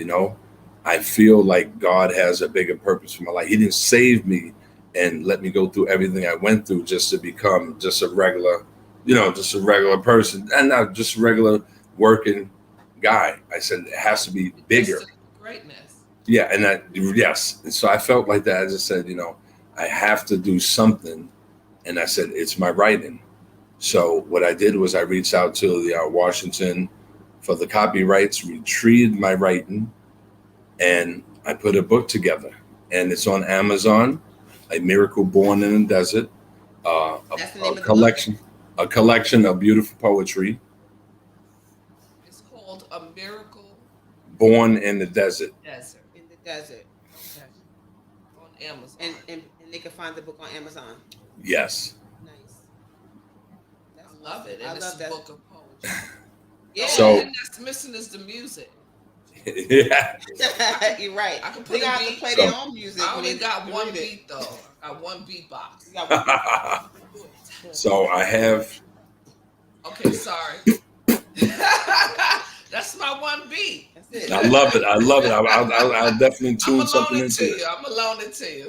E: I feel like God has a bigger purpose for my life. He didn't save me and let me go through everything I went through just to become just a regular person, and not just a regular working guy. I said it has to be bigger.
D: Greatness.
E: Yeah, yes. And so I felt like that. I just said, I have to do something. And I said, it's my writing. So what I did was, I reached out to the Washington for the copyrights, retrieved my writing, and I put a book together. And it's on Amazon, A Miracle Born in the Desert,
C: That's the name of the
E: a collection of beautiful poetry.
D: It's called A Miracle
E: Born in the Desert.
D: Desert.
C: In the desert.
D: Okay. On Amazon.
C: And they can find the book on Amazon.
E: Yes.
C: Nice. That's
D: I love it.
C: I
D: And it's
C: love
D: a
C: that.
D: book of poetry.
C: Yeah.
E: So-
D: The only thing that's missing is the music.
E: Yeah.
C: You're right.
D: I can put
C: They
D: a
C: got to
D: beat.
C: play
E: So-
C: their own music.
D: I
C: when
D: only
C: they
D: got one
C: read it.
D: beat though. I got one beatbox.
C: You got one.
E: So I have.
D: Okay, sorry. That's my one beat.
C: That's it.
E: I love it. I'll definitely
D: I'm
E: tune
D: gonna
E: something
D: loan it to
E: into it.
D: you. I'm gonna loan it to you.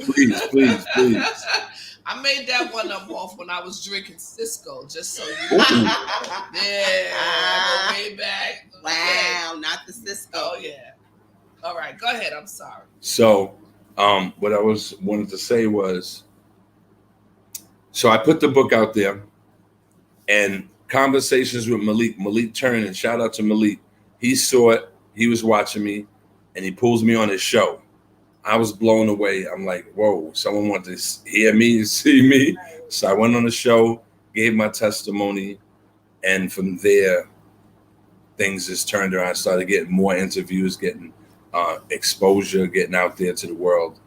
E: Please.
D: I made that one up off when I was drinking Cisco, just so you
E: Ooh.
D: know. Yeah, I go way back.
C: Wow, not the Cisco.
D: Oh yeah. All right, go ahead. I'm sorry.
E: So, what I wanted to say was, so I put the book out there, and conversations with Malik turned, and shout out to Malik. He saw it. He was watching me, and he pulls me on his show. I was blown away. I'm like, whoa, someone wanted to hear me, see me. So I went on the show, gave my testimony, and from there, things just turned around. I started getting more interviews, getting exposure, getting out there to the world,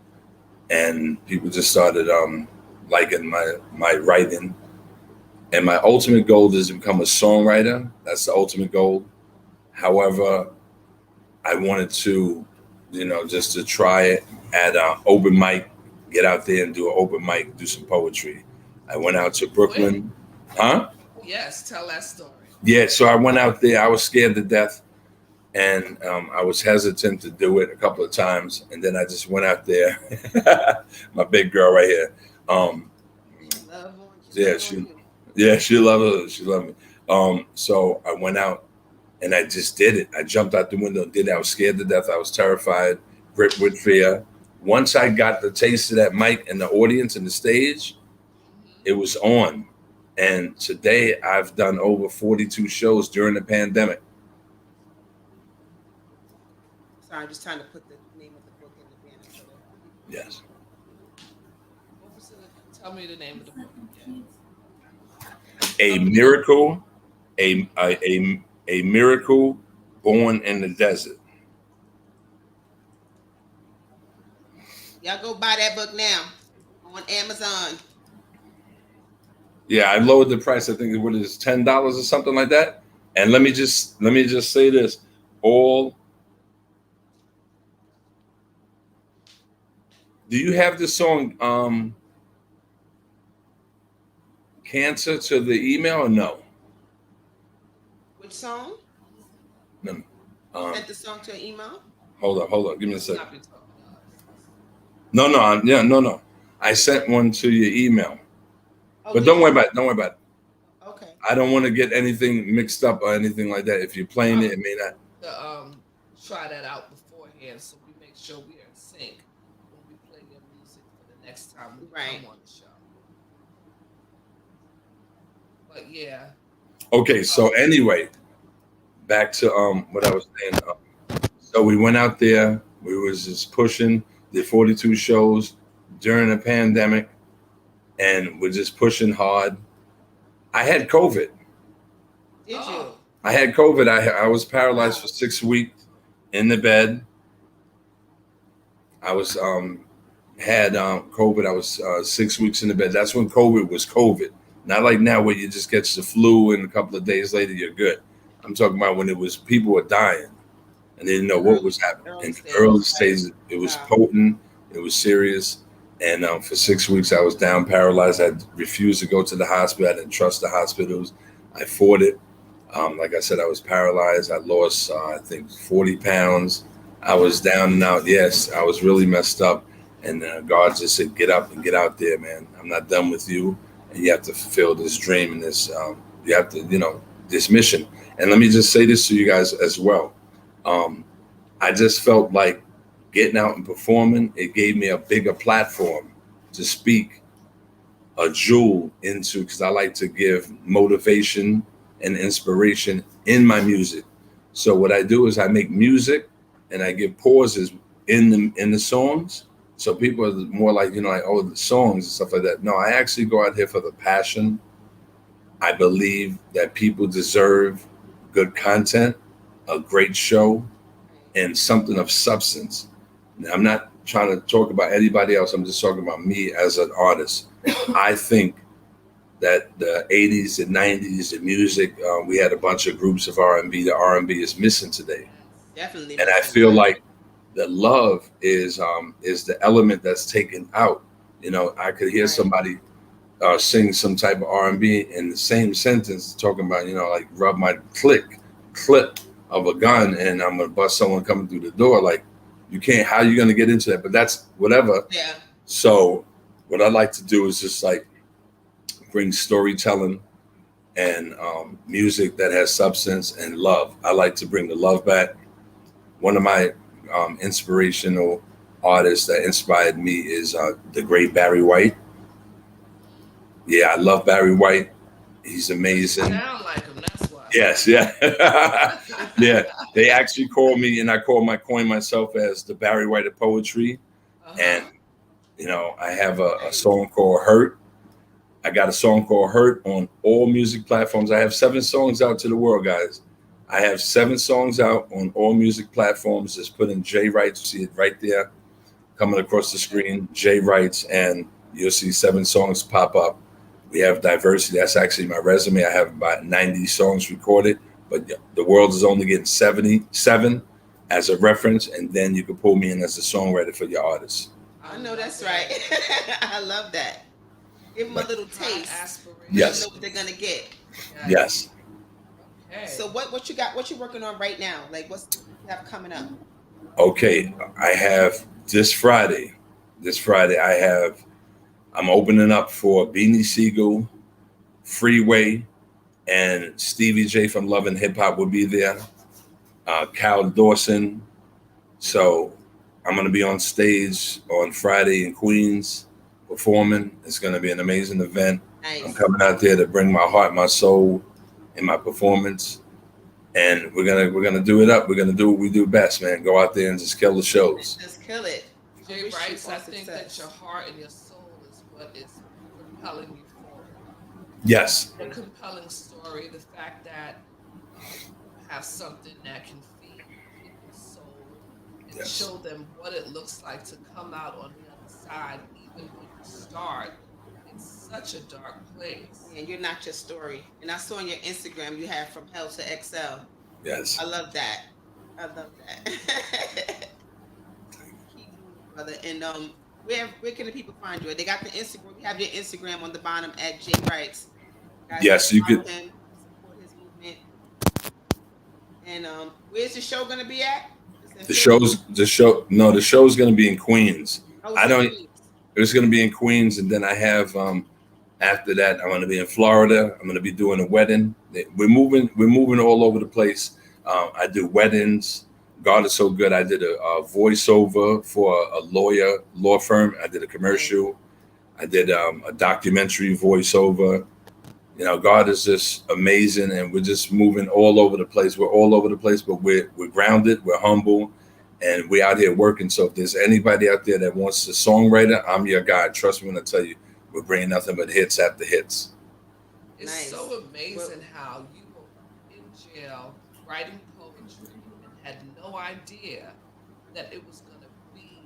E: and people just started liking my writing. And my ultimate goal is to become a songwriter. That's the ultimate goal. However, I wanted to, just to try it at open mic, get out there and do an open mic, do some poetry. I went out to Brooklyn. Huh?
D: Yes, tell that story.
E: Yeah, so I went out there. I was scared to death. and I was hesitant to do it a couple of times, and then I just went out there. My big girl right here.
C: Love on
E: Yeah, she loved it. She loved me. So I went out and I just did it. I jumped out the window and did it. I was scared to death. I was terrified, gripped with fear. Once I got the taste of that mic and the audience and the stage, it was on. And today I've done over 42 shows during the pandemic.
C: Sorry, I'm just trying to put the name of the book in the banner. So that
E: Yes.
D: Tell me the name of the book again.
E: A miracle, a miracle born in the desert.
C: y'all go buy that book now on Amazon.
E: Yeah, I lowered the price. I think what is $10 or something like that. And let me just say this: all. Do you have the song "Cancer" to the email or no?
C: Which song?
E: No.
C: Sent the song to an email.
E: Hold on. Give me a second. No. I sent one to your email, but don't worry about it. Don't worry about it.
C: Okay.
E: I don't want to get anything mixed up or anything like that. If you're playing it, it may not.
D: Try that out beforehand so we make sure we are in sync when we play your music for the next time we come on the show. But yeah.
E: Okay, so anyway, back to what I was saying. So we went out there. We was just pushing. Did 42 shows during the pandemic, and we're just pushing hard. I had COVID.
C: Did you?
E: I had COVID. I was paralyzed for 6 weeks in the bed. I was had COVID. I was 6 weeks in the bed. That's when COVID was COVID. Not like now where you just get the flu and a couple of days later you're good. I'm talking about when it was people were dying and they didn't know what was happening. In the early stages, it was potent. It was serious. And for 6 weeks, I was down paralyzed. I refused to go to the hospital. I didn't trust the hospitals. I fought it. Like I said, I was paralyzed. I lost, I think, 40 pounds. I was down and out. Yes, I was really messed up. And God just said, get up and get out there, man. I'm not done with you. And you have to fulfill this dream and this, you have to, this mission. And let me just say this to you guys as well. I just felt like getting out and performing, it gave me a bigger platform to speak a jewel into, because I like to give motivation and inspiration in my music. So what I do is I make music and I give pauses in the songs. So people are more like, the songs and stuff like that. No, I actually go out here for the passion. I believe that people deserve good content, a great show, and something of substance. Now, I'm not trying to talk about anybody else. I'm just talking about me as an artist. I think that the 80s and 90s, the music, we had a bunch of groups of R&B. The R&B is missing today.
C: Definitely.
E: And I feel like the love is the element that's taken out. I could hear somebody sing some type of R&B in the same sentence talking about, like rub my clip of a gun and I'm going to bust someone coming through the door. Like, you can't, how are you going to get into that? But that's whatever.
C: Yeah.
E: So what I like to do is just like bring storytelling and music that has substance and love. I like to bring the love back. One of my inspirational artists that inspired me is the great Barry White. Yeah, I love Barry White. He's amazing.
D: You sound like him, that's why.
E: Yes, yeah. Yeah, they actually call me, and I coin myself as the Barry White of poetry. And, I have a song called Hurt. I got a song called Hurt on all music platforms. I have 7 songs out to the world, guys. I have 7 songs out on all music platforms. Just put in Jwritezz, see it right there, coming across the screen, Jwritezz, and you'll see 7 songs pop up. We have diversity. That's actually my resume. I have about 90 songs recorded, but the world is only getting 77 as a reference, and then you can pull me in as a songwriter for your artists.
C: I know that's right. I love that. Give them a little taste.
D: Aspiration.
E: Yes.
C: You know what they're gonna get.
E: Yes.
D: Okay.
C: So what you got? What you working on right now? Like what's you have coming up?
E: Okay, I have this Friday. This Friday, I'm opening up for Beanie Siegel, Freeway, and Stevie J from Love and Hip Hop will be there. Cal Dawson. So I'm going to be on stage on Friday in Queens performing. It's going to be an amazing event. I'm
C: Nice.
E: coming out there to bring my heart, my soul, and my performance. And we're gonna do it up. We're gonna do what we do best, man. Go out there and just kill the shows.
C: Just kill it. I wish you
D: Jwritezz,
C: all
D: I think that
C: success.
D: your heart and your soul is what is propelling you forward.
E: Yes,
D: A compelling story, the fact that you have something that can feed people's soul and
E: Yes.
D: show them what it looks like to come out on the other side, even when you start in such a dark place.
C: And you're not your story. And I saw on your Instagram you have from hell to excel.
E: yes.
C: I love that. I love that. Keep moving, brother. And where can the people find you? They got the Instagram. We have your Instagram on the bottom at Jwritezz. Guys,
E: Yes, you
C: follow
E: could.
C: him, support his movement. And where's the show gonna be at? It's in Philly?
E: The show's gonna be in Queens.
C: Oh,
E: I
C: it's in
E: don't.
C: Queens.
E: It's gonna be in Queens, and then I have after that I'm gonna be in Florida. I'm gonna be doing a wedding. We're moving all over the place. I do weddings. God is so good. I did a voiceover for a law firm. I did a commercial. I did a documentary voiceover. You know, God is just amazing, and we're just moving all over the place. We're all over the place, but we're grounded, we're humble, and we're out here working. So if there's anybody out there that wants a songwriter, I'm your guy. Trust me when I tell you, we're bringing nothing but hits after hits.
D: It's
C: Nice.
D: so amazing how you were in jail writing poetry and had no idea that it was going to be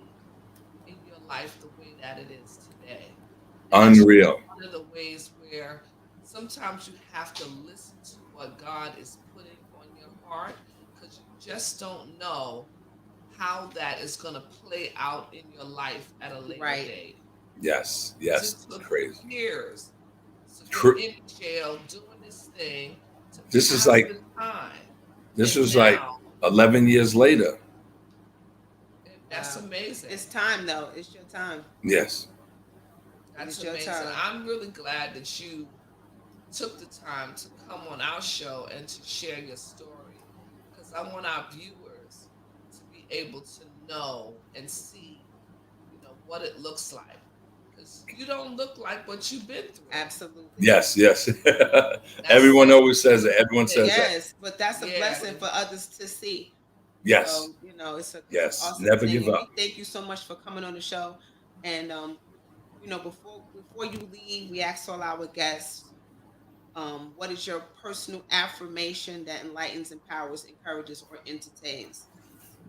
D: in your life the way that it is today. And that's
E: Unreal.
D: one of the ways where sometimes you have to listen to what God is putting on your heart because you just don't know how that is going to play out in your life at a later
C: Right.
D: date.
E: Yes,
D: It
E: yes,
D: took
E: crazy.
D: years. So
E: Cr-
D: you're in jail doing this thing to
E: This is
D: pass
E: like
D: the time.
E: this
D: And
E: was like
D: now,
E: 11 years later.
D: that's
C: Wow.
D: amazing.
C: It's time though. It's your time.
E: Yes,
D: That's
C: it's your
D: amazing.
C: time.
D: I'm really glad that you took the time to come on our show and to share your story because I want our viewers to be able to know and see, what it looks like. Because you don't look like what you've been through.
C: Absolutely.
E: yes, yes.
D: That's
E: Everyone
D: so
E: always says it. Everyone says that.
C: Yes, but that's a
D: Yeah.
C: blessing for others to see.
E: Yes,
C: So, it's an
E: yes.
C: awesome
E: Never
C: thing.
E: give
C: And
E: up.
C: we thank you so much for coming on the show. And before you leave, we asked all our guests, what is your personal affirmation that enlightens, empowers, encourages, or entertains?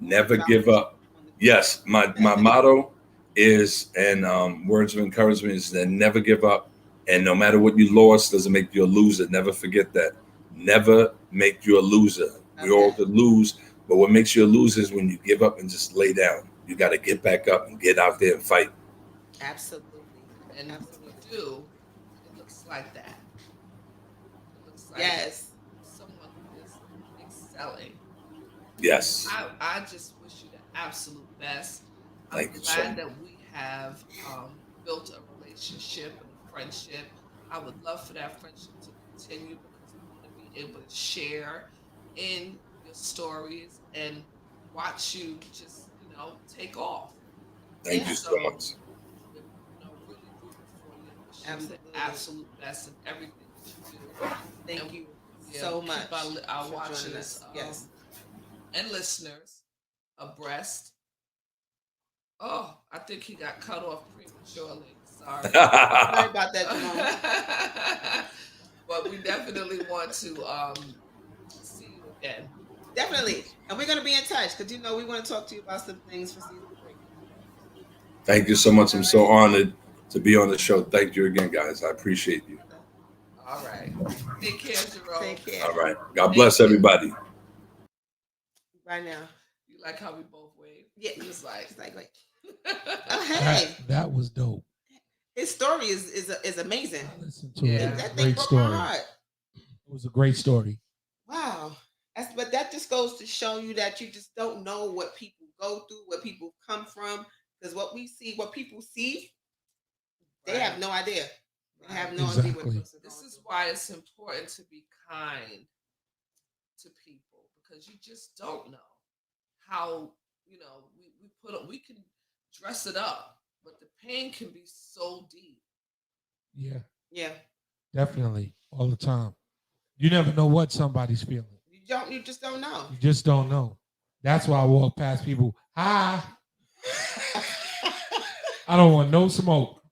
E: Never give up. Yes, my motto is, and words of encouragement is that never give up. And no matter what you lost, doesn't make you a loser. Never forget that. Never make you a loser. We all
C: Okay.
E: could lose, but what makes you a loser is when you give up and just lay down. You got to get back up and get out there and fight.
C: Absolutely.
D: And when
C: Absolutely.
D: you do, it looks like that. It looks like
C: Yes.
D: someone who is excelling.
E: Yes.
D: I just wish you the absolute best. I'm
E: Thank you so
D: glad
E: much.
D: that we have built a relationship and a friendship. I would love for that friendship to continue because I want to be able to share in your stories and watch you just, take off.
E: Thank
C: Yeah.
E: you so
D: So,
E: much.
D: really rooting for you and wish you
C: Absolutely.
D: the absolute best in everything that you do.
C: Thank
D: And,
C: you
D: yeah,
C: so
D: keep
C: much
D: our
C: for joining
D: watchers
C: us. Yes.
D: and listeners abreast. Oh, I think he got cut off prematurely. Sorry.
C: Sorry about that, Jerome.
D: But we definitely want to see you again.
C: Definitely. And we're going to be in touch because, we want to talk to you about some things for season 3.
E: Thank you so much. I'm so honored to be on the show. Thank you again, guys. I appreciate you.
D: All right. Take care, Jerome.
C: Take care.
E: All right. God bless everybody.
C: Right now.
D: You like how we both wave?
C: Yeah.
D: We was like,
C: It's like oh, hey.
B: That was dope.
C: His story is amazing.
B: I listened to
D: Yeah.
B: it. It was
C: That
B: a
C: thing
B: great
C: broke my
B: story.
C: heart.
B: It was a great story.
C: Wow. But that just goes to show you that you just don't know what people go through, where people come from. Because what people see, they have no idea. They have no idea what
B: Exactly.
C: person
D: This
C: going
D: is
C: through.
D: why it's important to be kind to people because you just don't know how we can dress it up, but the pain can be so deep.
B: Yeah,
C: Yeah.
B: definitely. All the time. You never know what somebody's feeling.
C: You just don't know.
B: You just don't know. That's why I walk past people. Hi. I don't want no smoke.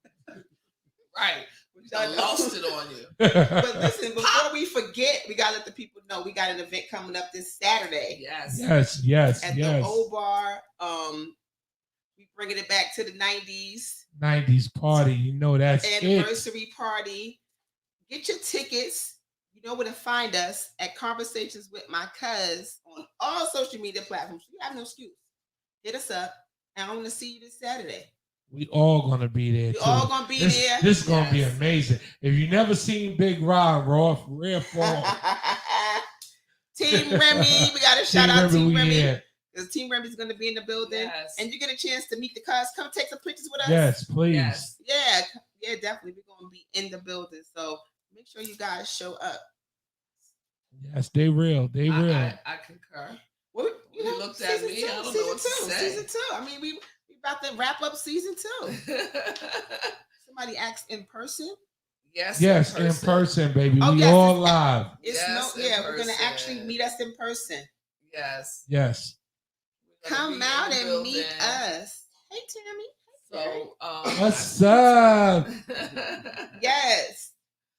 D: Right. We done lost it on you.
C: But listen, before we forget, we gotta let the people know we got an event coming up this Saturday.
D: Yes.
C: At the old bar. We bringing it back to the 90s.
B: 90s party. You know that's
C: anniversary party. Get your tickets. You know where to find us at Conversations with My Cuz on all social media platforms. You have no excuse. Hit us up, and I want to see you this Saturday.
B: We all gonna be there.
C: We all gonna be there.
B: This is gonna be amazing. If you never seen Big Rod Raw Rare Fall,
C: Team Remy, we got to shout out Team Remy. Because Team Remy is gonna be in the building, and you get a chance to meet the cuz. Come take some pictures with us.
B: Yes, please.
C: Yes. Yeah, definitely. We're gonna be in the building, so make sure you guys show up.
B: Yes, they real. They real.
D: I concur.
C: Well,
D: you looked at me. I don't know what to say.
C: Season 2. I mean, we about to wrap up season 2. Somebody asked in person.
B: Yes, in person, baby.
C: Oh,
B: we all live.
C: We're gonna actually meet us in person.
B: Yes.
C: Come out and meet us. Hey, Tammy.
D: So,
B: what's up?
C: Yes.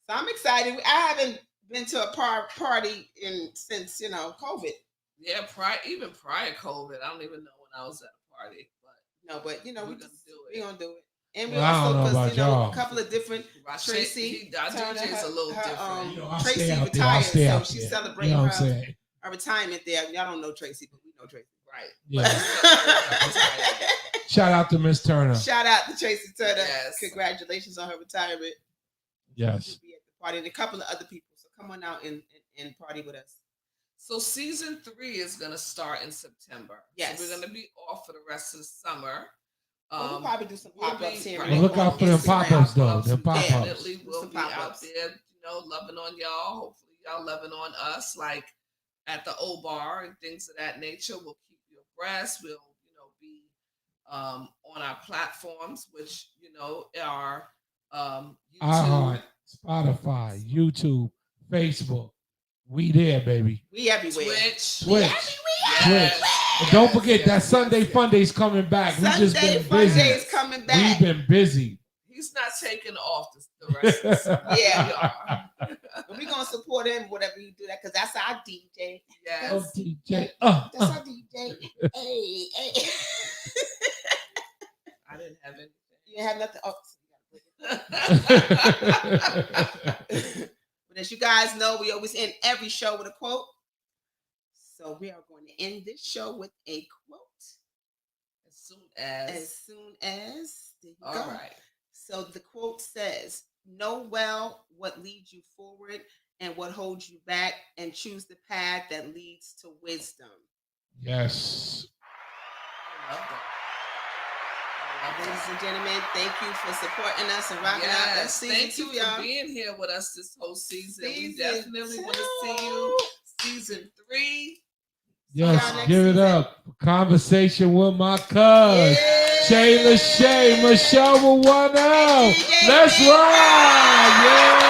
C: So I'm excited. I haven't been to a party since COVID.
D: Yeah, even prior COVID, I don't even know when I was at a party.
C: But we're gonna do it. And we
B: I don't know about y'all.
C: A couple of different Tracy.
D: Our DJ's a little different.
C: Tracy retired, so she's celebrating her retirement there. Y'all don't know Tracy, but we know Tracy. Right.
B: Yeah. Shout out to Miss Turner.
C: Shout out to Tracy Turner.
D: Yes.
C: Congratulations on her retirement.
B: Yes.
C: She'll be at the party and a couple of other people. So come on out and party with us.
D: So season 3 is going to start in September.
C: Yes.
D: So we're going to be off for the rest of the summer.
C: We'll probably do some pop-ups here.
B: Well, look out for them pop-ups, though. Them pop-ups.
D: Definitely will be out there, loving on y'all. Hopefully y'all loving on us, like at the old bar and things of that nature. We'll keep you abreast. We'll, be on our platforms, which, are YouTube.
B: iHeart, Spotify, YouTube, Facebook. We there, baby.
C: We everywhere.
D: Twitch.
B: And don't forget that Sunday Funday's coming back. We just been busy.
C: Funday's coming back.
B: We've been busy.
D: He's not taking off the rest of the summer.
C: Yeah. We're going to support him, whatever you do that, because that's our DJ.
D: Yes.
B: Oh, DJ.
C: That's our DJ. Hey.
D: I didn't have anything.
C: You didn't have nothing. Oh, but as you guys know, we always end every show with a quote. So we are going to end this show with a quote.
D: As soon as.
C: There you
D: all
C: go.
D: right.
C: So the quote says, know well what leads you forward and what holds you back, and choose the path that leads to wisdom.
B: Yes.
D: I love that.
C: Ladies and gentlemen, thank you for supporting us and rocking out that season.
D: Thank you
C: y'all.
D: for being here with us this whole season. We
C: Season
D: definitely
C: 2.
D: want to see you season 3.
B: Yes, give it up. Conversation with my cuz. Shayla Shay, Michelle with 1L. Let's ride. Yeah.